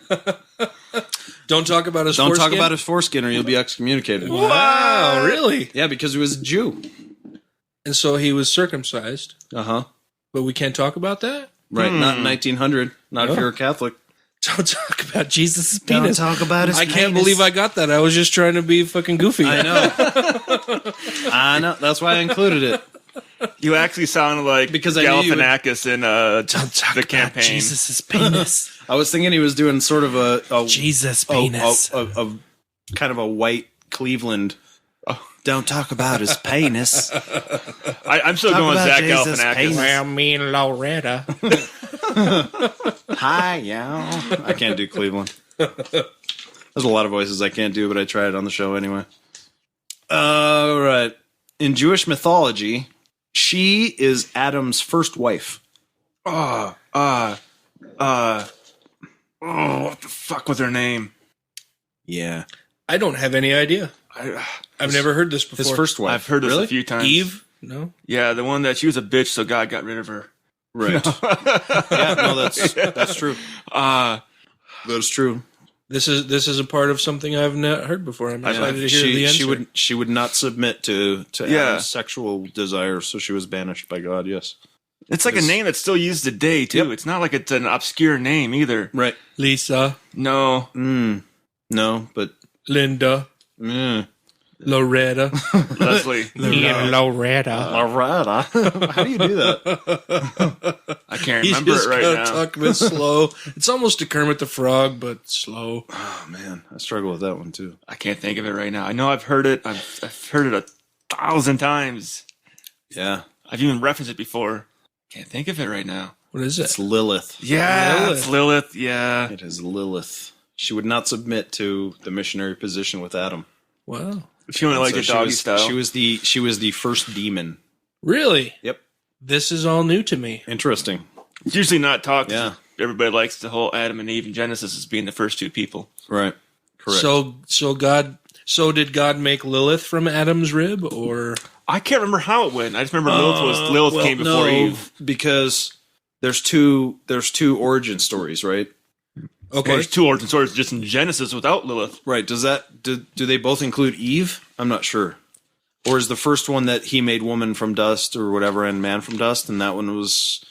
Don't talk about his Don't foreskin? talk about his foreskin, or you'll be excommunicated. Wow, really? Yeah, because he was a Jew. And so he was circumcised, But we can't talk about that? right, not in 1900. Not if you're a Catholic. Don't talk about Jesus' penis. talk about his I can't believe I got that. I was just trying to be fucking goofy. I know. I know. That's why I included it. You actually sounded like Because I knew you would- Galifianakis in the campaign. Jesus' penis. I was thinking he was doing sort of a Jesus' penis. a kind of a white Cleveland Don't talk about his penis. I'm still Talk going about Zach Jesus' Galifianakis. penis. Well, me and Loretta. Hi, y'all. I can't do Cleveland. There's a lot of voices I can't do, but I try it on the show anyway. All right. In Jewish mythology, she is Adam's first wife. What the fuck was her name? Yeah. I don't have any idea. I've never heard this before. His first wife. I've heard this Really? a few times. Eve? No. Yeah, the one that she was a bitch, so God got rid of her. Right. Yeah, no, that's true. That's true. This is a part of something I've not heard before. I'm excited to hear the answer. She would not submit to Adam's sexual desires, so she was banished by God. Yes, It's like a name that's still used today, too. Yep. It's not like it's an obscure name either. right. Lisa, No. No, but Linda, Loretta, Leslie. me and Loretta. all right. How do you do that? I can't You remember just it right gotta now. talk a bit slow. It's almost a Kermit the Frog, but slow. Oh man, I struggle with that one too. I can't think of it right now. I know I've heard it. I've heard it 1,000 times. Yeah, I've even referenced it before. Can't think of it right now. What is it? it's Lilith. Yeah, Lilith. it's Lilith. Yeah. It is Lilith. She would not submit to the missionary position with Adam. Wow. She only liked So it doggy style. She was the first demon. Really? Yep. This is all new to me. Interesting. It's usually not talked. Yeah. Everybody likes the whole Adam and Eve in Genesis as being the first two people. Right. Correct. So did God make Lilith from Adam's rib, or I can't remember how it went. I just remember Lilith came before Eve. because there's two origin stories, right? okay? Well, there's two origin stories just in Genesis without Lilith. Right. Do they both include Eve? I'm not sure. Or is the first one that he made woman from dust or whatever and man from dust, and that one was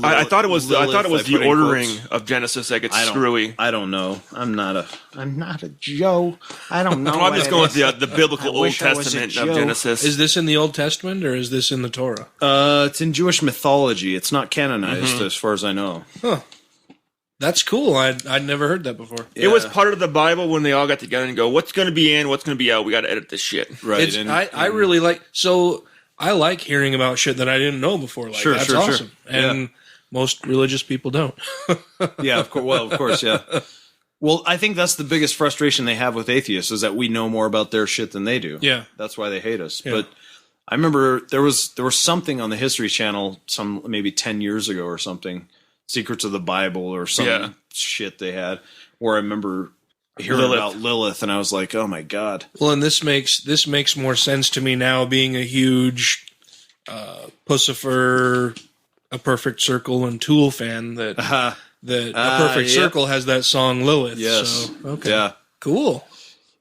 I thought it was Lilith, I thought it was I the put in ordering quotes. of Genesis that gets I don't- screwy. I don't know. I'm not a Joe. I don't know. No, I'm just going with the biblical I Old wish I was a Testament of Joe. Genesis. Is this in the Old Testament or is this in the Torah? It's in Jewish mythology. It's not canonized as far as I know. That's cool. I'd never heard that before. It was part of the Bible when they all got together and go, "What's going to be in? What's going to be out? We got to edit this shit." Right. It's, I really like. So I like hearing about shit that I didn't know before. Like Sure, that's sure, sure. awesome. And most religious people don't. Yeah, of course. Well, of course, yeah. Well, I think that's the biggest frustration they have with atheists is that we know more about their shit than they do. Yeah. That's why they hate us. Yeah. But I remember there was something on the History Channel maybe 10 years ago or something, Secrets of the Bible or some shit they had, where I remember hearing about Lilith and I was like, "Oh my god." Well, and this makes more sense to me now, being a huge Pussifer, A Perfect Circle, and Tool fan. That A Perfect Circle has that song Lilith. Yes. So, okay. Yeah. Cool.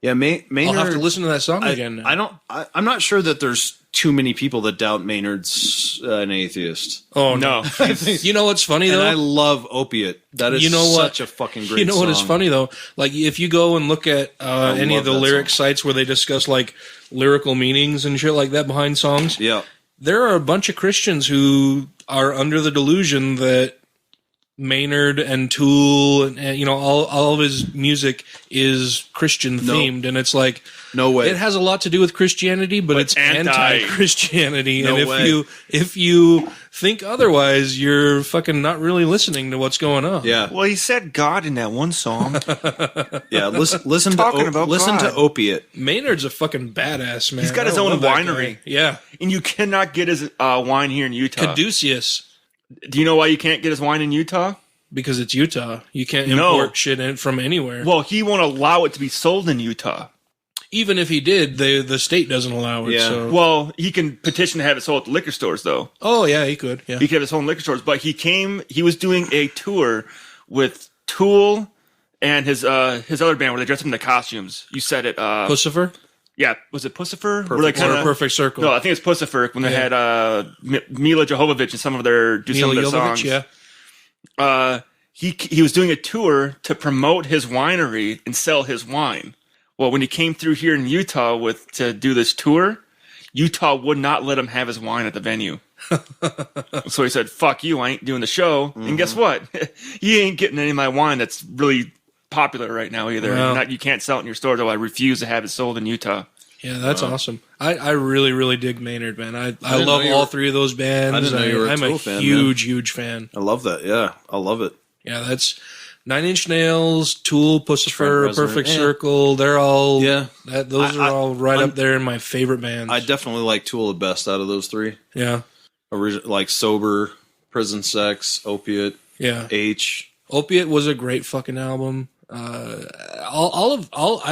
Yeah, Maynard. I'll have to listen to that song again now. I'm not sure that there's too many people that doubt Maynard's an atheist. Oh No. You know what's funny And though? I love Opiate. That is such a fucking great song. You know what is funny though? Like if you go and look at any of the love that lyric song. sites where they discuss like lyrical meanings and shit like that behind songs, Yeah. there are a bunch of Christians who are under the delusion that Maynard and Tool and you know all of his music is Christian themed, and it's like No way. it has a lot to do with Christianity, but it's anti-Christianity. No and way. if you think otherwise, you're fucking not really listening to what's going on. Yeah. Well, he said God in that one song. Yeah. Listen Talking about listen God. to Opiate. Maynard's a fucking badass, man. He's got his I own love that winery. guy. Yeah. And you cannot get his wine here in Utah. Caduceus. Do you know why you can't get his wine in Utah? Because it's Utah. You can't No. import shit in from anywhere. Well, he won't allow it to be sold in Utah. Even if he did, the state doesn't allow it. Yeah. So. Well, he can petition to have it sold at the liquor stores, though. Oh, yeah, he could. Yeah. He could have his own liquor stores. But he was doing a tour with Tool and his other band where they dressed up in the costumes. You said it. Pussifer? Yeah, was it Pussifer? Or a Perfect Circle. No, I think it's Pussifer when they had Mila Jovovich and some of their some of their songs. Yeah. He was doing a tour to promote his winery and sell his wine. Well, when he came through here in Utah to do this tour, Utah would not let him have his wine at the venue. So he said, "Fuck you, I ain't doing the show." Mm-hmm. And guess what? He ain't getting any of my wine that's really popular right now either. Well, you can't sell it in your stores. So I refuse to have it sold in Utah. Yeah, that's awesome. I really, really dig Maynard, man. I didn't love know you all were- three of those bands. I didn't know you were a I'm Tool a fan, huge, huge fan. I love that. Yeah, I love it. Yeah, that's Nine Inch Nails, Tool, Pussifer, Trent Reznor. Perfect Yeah. Circle. They're all those are I- all right up there in my favorite bands. I definitely like Tool the best out of those three. yeah, Like Sober, Prison Sex, Opiate, yeah. H. Opiate was a great fucking album. I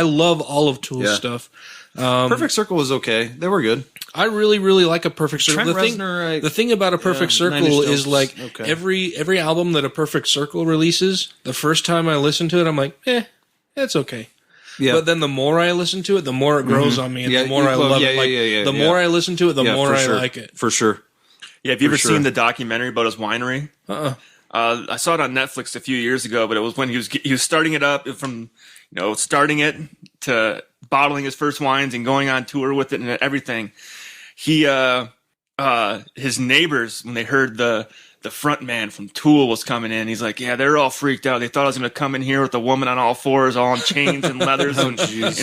love all of Tool's Yeah. stuff. Perfect Circle was okay. They were good. I really, really like a Perfect Circle. Trent The Reznor, the thing about a Perfect Nine Inch Circle Nails, is like okay. every album that a Perfect Circle releases, the first time I listen to it, I'm like, it's okay. Yeah. But then the more I listen to it, the more it grows on me, and Yeah, the more I love it. Like the more I listen to it, the more for I sure. like it. For sure. Yeah, have you For ever sure. seen the documentary about his winery? I saw it on Netflix a few years ago, but it was when he was starting it up from, starting it to bottling his first wines and going on tour with it and everything. He, his neighbors, when they heard the front man from Tool was coming in, he's like, yeah, they're all freaked out. They thought I was going to come in here with a woman on all fours, all in chains and leathers, and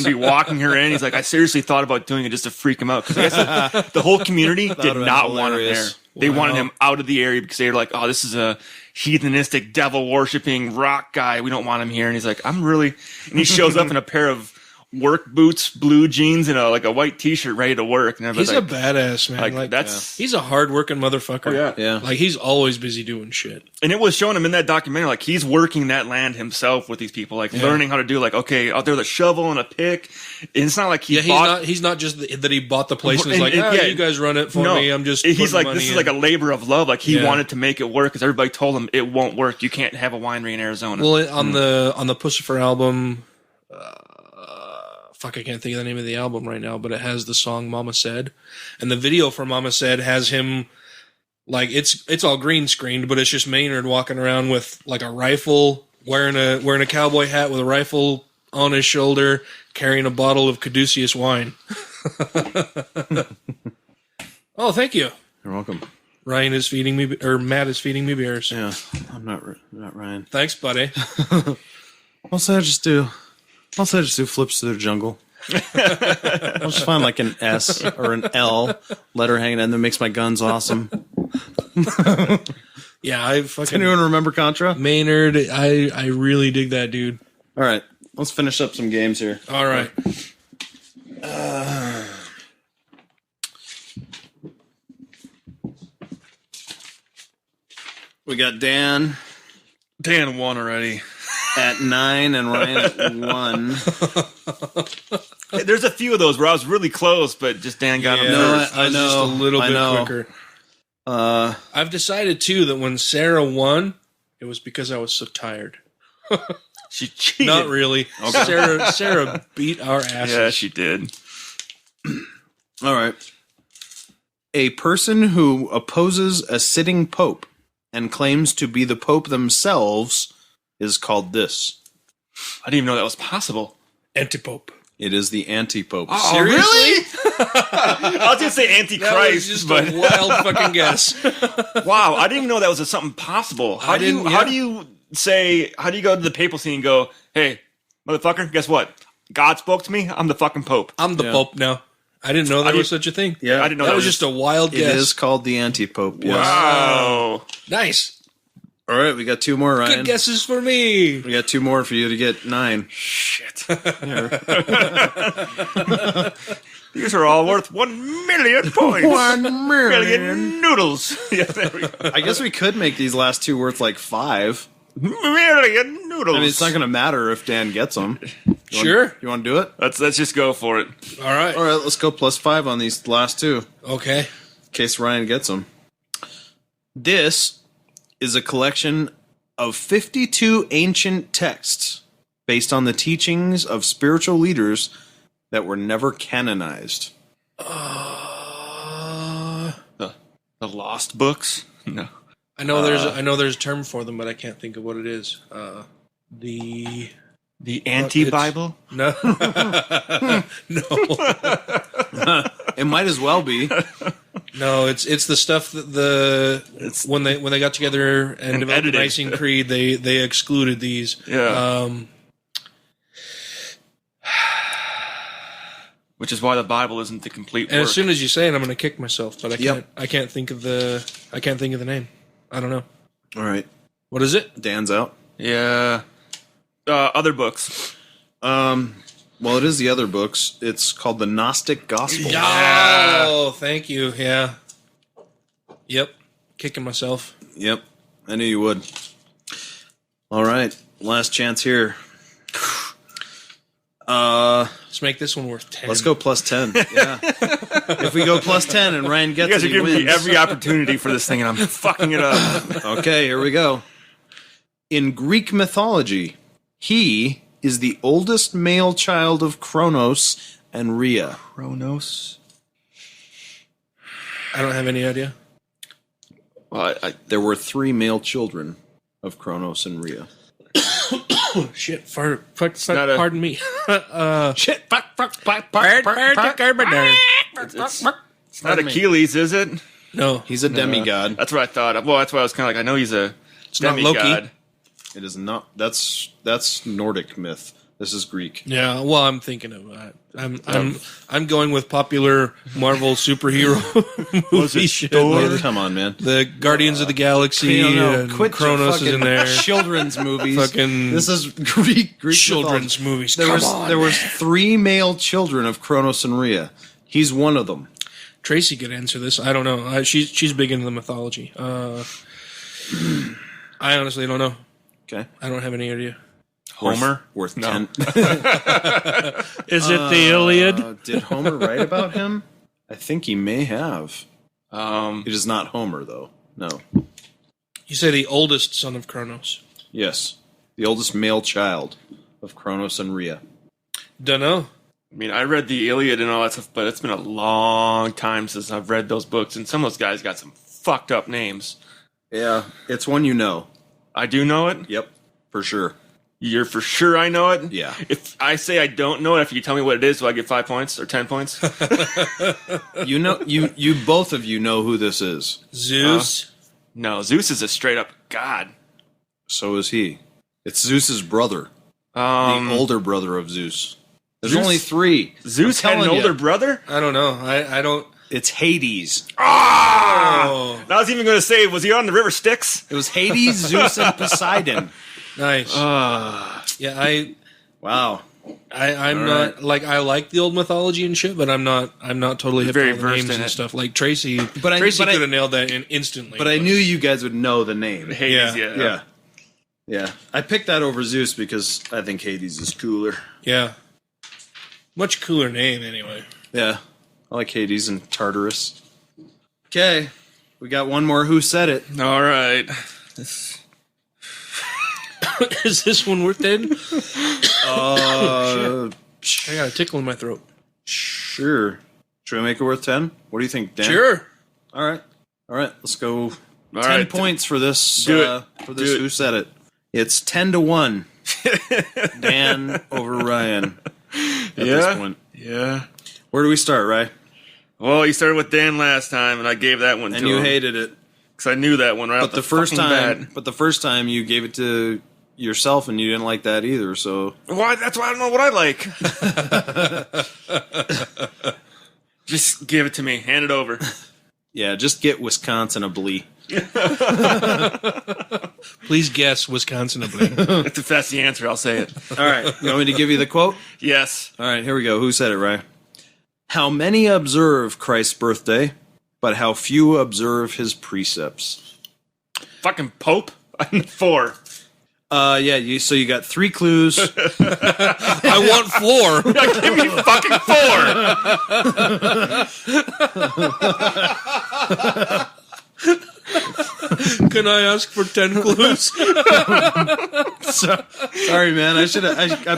be walking her in. He's like, I seriously thought about doing it just to freak him out, because I guess the whole community did would've been not want him there. hilarious. They wanted him out of the area because they were like, oh, this is a heathenistic, devil worshipping rock guy. We don't want him here. And he's like, and he shows up in a pair of work boots, blue jeans, and a white T-shirt, ready to work. And He's everybody's a badass man. Like that's he's a hard-working motherfucker. Yeah. Like he's always busy doing shit. and it was showing him in that documentary, like he's working that land himself with these people, like learning how to do, like, okay, out there with a shovel and a pick. And it's not like He's not just that he bought the place and he's like, you guys run it for me. I'm just He's putting like, money this is in. like a labor of love. Like he Yeah. wanted to make it work because everybody told him it won't work. You can't have a winery in Arizona. Well, on the Pussifer album, I can't think of the name of the album right now, but it has the song "Mama Said," and the video for "Mama Said" has him like it's all green screened, but it's just Maynard walking around with like a rifle, wearing a cowboy hat with a rifle on his shoulder, carrying a bottle of Caduceus wine. Oh, thank you. You're welcome. Ryan is feeding me, or Matt is feeding me beers. Yeah, I'm not Ryan. Thanks, buddy. What should I just do? What should I just do? Flips to the jungle. I'll just find like an S or an L letter hanging in that makes my guns awesome. Yeah, I Does fucking anyone remember Contra? Maynard. I really dig that dude. All right, let's finish up some games here. All right. We got Dan Dan won already. at 9 and Ryan at 1. There's a few of those where I was really close, but just Dan got him Yeah, first. I was know, just a little I bit know. quicker. Uh, I've decided too that when Sarah won, it was because I was so tired. She cheated. Not really. Sarah beat our asses. Yeah, she did. all right. A person who opposes a sitting pope and claims to be the pope themselves is called this. I didn't even know that was possible. Antipope. It is the anti-pope. Oh, Seriously? really? I was going to say That Antichrist, was just but a wild fucking guess. wow, I didn't even know that was something possible. How do you go to the papal scene and go, hey, motherfucker, guess what? God spoke to me. I'm the fucking pope. I'm the Pope now. I didn't know there was such a thing. Yeah, I didn't know That was just a wild It guess. is called the anti-pope. Yes. Wow. Nice. All right, we got 2 more, Ryan. Good guesses for me. We got 2 more for you to get 9. Shit. These are all worth 1 million points. 1 million noodles. Yeah, there we go. I guess we could make these last 2 worth like 5. Million noodles. I mean, it's not going to matter if Dan gets them. Sure. You want to do it? Let's just go for it. All right. All right, let's go plus 5 on these last 2 Okay. in case Ryan gets them. This is a collection of 52 ancient texts based on the teachings of spiritual leaders that were never canonized. The lost books? No. I know there's a term for them, but I can't think of what it is. The anti-Bible? no, no, It might as well be. no. It's the stuff that when they got together and developed the edited. Nicene Creed, they excluded these. Yeah. which is why the Bible isn't the complete And work. as soon as you say it, I'm going to kick myself. But I can't. Yep. I can't think of the. I can't think of the name. I don't know. All right. What is it? Dan's out. Yeah. Other books. Well, it is the other books. It's called the Gnostic Gospel. Oh, thank you. Yeah. Yep. Kicking myself. Yep. I knew you would. All right. Last chance here. Let's make this one worth 10. Let's go plus 10. Yeah. If we go plus 10 and Ryan You gets guys it, are he giving me wins. every opportunity for this thing, and I'm fucking it up. Okay, here we go. In Greek mythology, he is the oldest male child of Kronos and Rhea. Kronos. I don't have any idea. Well, There were 3 male children of Kronos and Rhea. Oh, shit. not a- Pardon me. Shit! it's not Achilles, is it? No. He's a demigod. That's what I thought. Well, that's why I was kind of like, I know he's a not Loki. demigod. It is not. That's Nordic myth. This is Greek. Yeah, well, I'm thinking of I'm going with popular Marvel superhero movie shit. Like Come on, man. the Guardians of the Galaxy and Quit your Kronos is in fucking there. Children's movies. Fucking This is Greek Children's mythology. movies. There was 3 male children of Kronos and Rhea. He's one of them. Tracy could answer this. I don't know. She's big into the mythology. I honestly don't know. Okay. I don't have any idea. Homer? Worth No. 10. Is it the Iliad? Did Homer write about him? I think he may have. Um, It is not Homer, though. No. You say the oldest son of Kronos. Yes. The oldest male child of Kronos and Rhea. Dunno. I mean, I read the Iliad and all that stuff, but it's been a long time since I've read those books, and some of those guys got some fucked up names. Yeah. It's one you know. I do know it. Yep. For sure. You're for sure I know it? Yeah. If I say I don't know it, if you tell me what it is, do I get 5 points or 10 points? You know, you both of you know who this is. Zeus. No, Zeus is a straight up god. So is he. It's Zeus's brother. The older brother of Zeus. There's Zeus- only 3. Zeus I'm had an telling older you. brother? I don't know. I don't. It's Hades. Oh, I was even going to say, was he on the river Styx? It was Hades, Zeus, and Poseidon. nice. Yeah, Wow. I'm All not right. like I like the old mythology and shit, but I'm not totally hip Very on the versed names in and it. stuff. Like Tracy, But I- Tracy but I- could have nailed that instantly. But I knew you guys would know the name. Hades, Yeah. yeah. Yeah. I picked that over Zeus because I think Hades is cooler. yeah, much cooler name anyway. Yeah. I like Hades and Tartarus. Okay. We got one more Who Said It. All right. Is this one worth it? Uh, I got a tickle in my throat. sure. Should we make it worth 10? What do you think, Dan? Sure. All right. Let's go. 10 right. points for this. Do it. For this Do it. Who Said It. It's 10-1. Dan over Ryan. At this point. Yeah. Where do we start, Ryan? Well, you started with Dan last time, and I gave that one to And you him. hated it. Because I knew that one right But off the first fucking time, bat. but the first time you gave it to yourself, and you didn't like that either. So Why? That's why I don't know what I like. Just give it to me. Hand it over. yeah, just get Wisconsin-ably. Please guess Wisconsin-ably. If that's the answer, I'll say it. All right, you want me to give you the quote? Yes. All right, here we go. Who said it, Ryan? How many observe Christ's birthday, but how few observe his precepts? Fucking Pope? I'm 4. Yeah. So you got 3 clues. I want 4. Give me fucking 4. Can I ask for 10 clues? Sorry, man. I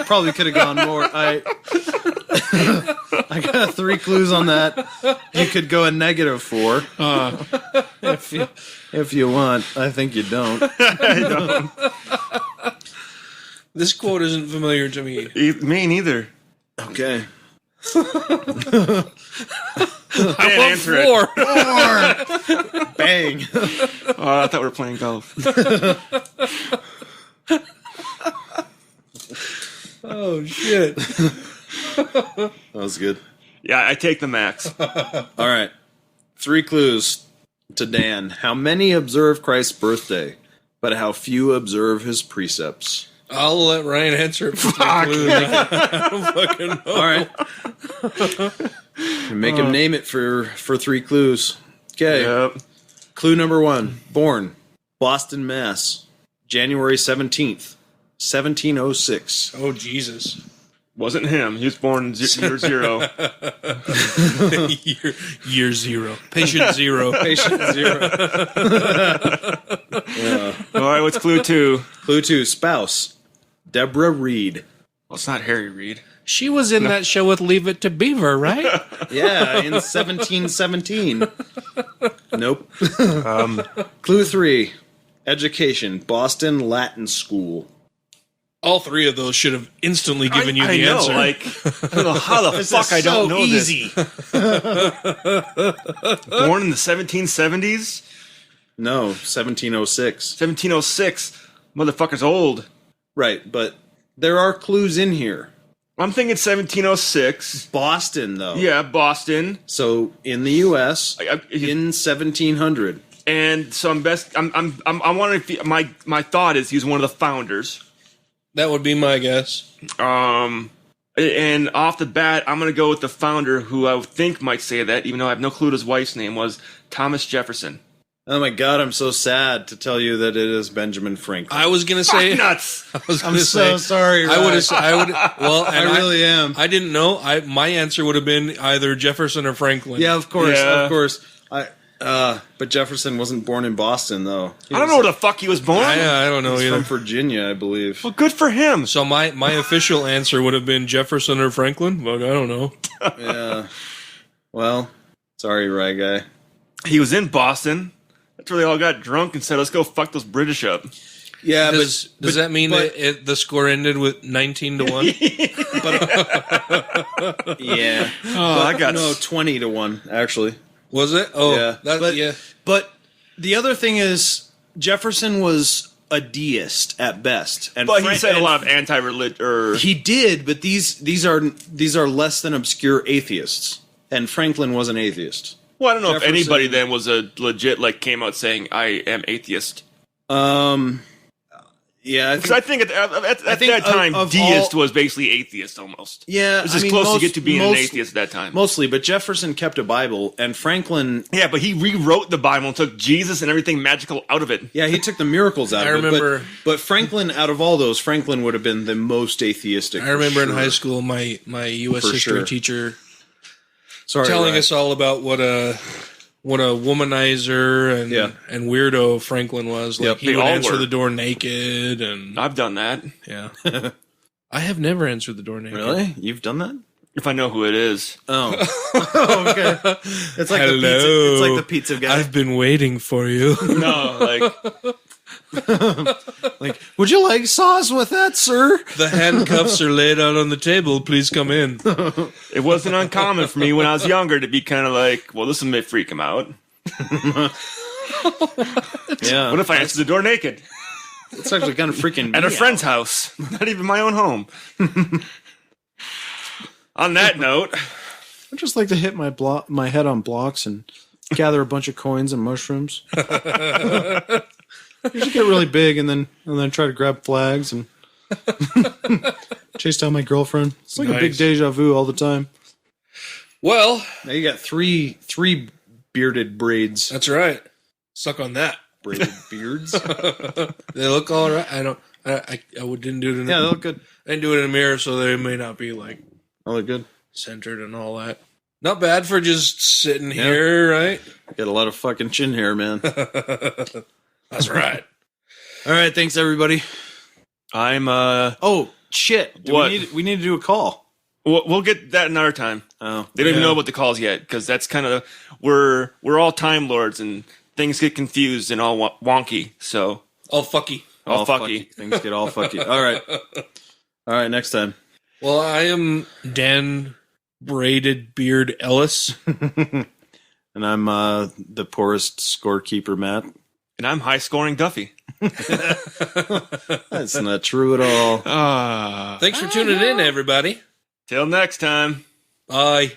probably could have gone more. I got 3 clues on that. You could go a -4 if you want. I think you don't. This quote isn't familiar to me. Me neither. Okay. Can't answer it. 4. Bang. Oh, I thought we were playing golf. Oh shit. That was good. Yeah, I take the max. All right. 3 clues to Dan. How many observe Christ's birthday, but how few observe his precepts? I'll let Ryan answer it. For I don't fucking know. All right. Make him name it for 3 clues. Okay. Yep. Clue number 1. Born, Boston, Mass. January 17th, 1706. Oh, Jesus. Wasn't him. He was born year 0. year 0. Patient 0. Patient 0. All right, what's clue 2? Clue 2. Spouse, Deborah Reed. Well, it's not Harry Reid. She was in that show with Leave It to Beaver, right? Yeah, in 1717. Nope. Clue 3. Education, Boston Latin School. All 3 of those should have instantly given you the know, answer. Like, I don't know how the fuck I don't know easy. this. Born in the 1770s? No, 1706. 1706. Motherfucker's old. Right, but there are clues in here. I'm thinking 1706. Boston, though. Yeah, Boston. So in the U.S. in 1700. And so I'm wondering if my thought is he's one of the founders. That would be my guess. And off the bat, I'm gonna go with the founder, who I think might say that, even though I have no clue what his wife's name was, Thomas Jefferson. Oh my God, I'm so sad to tell you that it is Benjamin Franklin. I was gonna say nuts. I'm so sorry. I would have. Well, I really am. I didn't know. My answer would have been either Jefferson or Franklin. Yeah, of course, Yeah. of course. But Jefferson wasn't born in Boston, though. I don't know where the fuck he was born. I don't know He's either. from Virginia, I believe. Well, good for him. So my official answer would have been Jefferson or Franklin, but I don't know. Yeah. Well, sorry, Rye Guy. He was in Boston. That's where they all got drunk and said, "Let's go fuck those British up." Yeah, Does that mean that the score ended with 19-1? yeah. Oh, I got 20-1 actually. Was it? Oh, yeah. yeah. But the other thing is, Jefferson was a deist at best, and But he said a lot of anti-religion. He did, but these are less than obscure atheists, and Franklin was an atheist. Well, I don't know Jefferson- if anybody then was a legit came out saying I am atheist. Yeah, Because I think at that time, of deist all- was basically atheist almost. Yeah, It's as close you get to being an atheist at that time. Mostly, but Jefferson kept a Bible, and Franklin. Yeah, but he rewrote the Bible and took Jesus and everything magical out of it. Yeah, he took the miracles out I of it. remember- But Franklin, out of all those, Franklin would have been the most atheistic. I remember in for high sure. school, my U.S. For history sure. teacher Sorry, telling Rye. us all about what a womanizer and weirdo Franklin was. Like Yep, he they would all answer were. the door naked, and I've done that. yeah. I have never answered the door naked. Really? You've done that? If I know who it is. Oh, okay. It's like Hello. the pizza. It's like the pizza guy. I've been waiting for you. No, Like, would you like sauce with that, sir? The handcuffs are laid out on the table. Please come in. it wasn't uncommon for me when I was younger to be kind of like, well, this may freak him out. Yeah. What if I answer the door naked? It's actually kind of freaking At a me friend's house. Not even my own home. On that note, I just like to hit my head on blocks and gather a bunch of coins and mushrooms. Usually get really big and then try to grab flags and chase down my girlfriend. It's like a big Nice. deja vu all the time. Well, Now you got three bearded braids. that's right. Suck on that. Braided beards. They look all right. I didn't do it in Yeah, they look good. I didn't do it in a mirror, so they may not be like They look good. centered and all that. Not bad for just sitting here, right? Got a lot of fucking chin hair, man. That's right. All right, thanks everybody. I'm Oh shit! What? We need to do a call. we'll get that another time. Oh, They don't even Yeah. know about the calls yet, because that's kind of we're all time lords and things get confused and all wonky. So Oh, fucky. all fucky. Things get all fucky. All right. Next time. Well, I am Dan Braided Beard Ellis. And I'm the poorest scorekeeper, Matt. And I'm high scoring Duffy. That's not true at all. Thanks for tuning in, everybody. Till next time. Bye.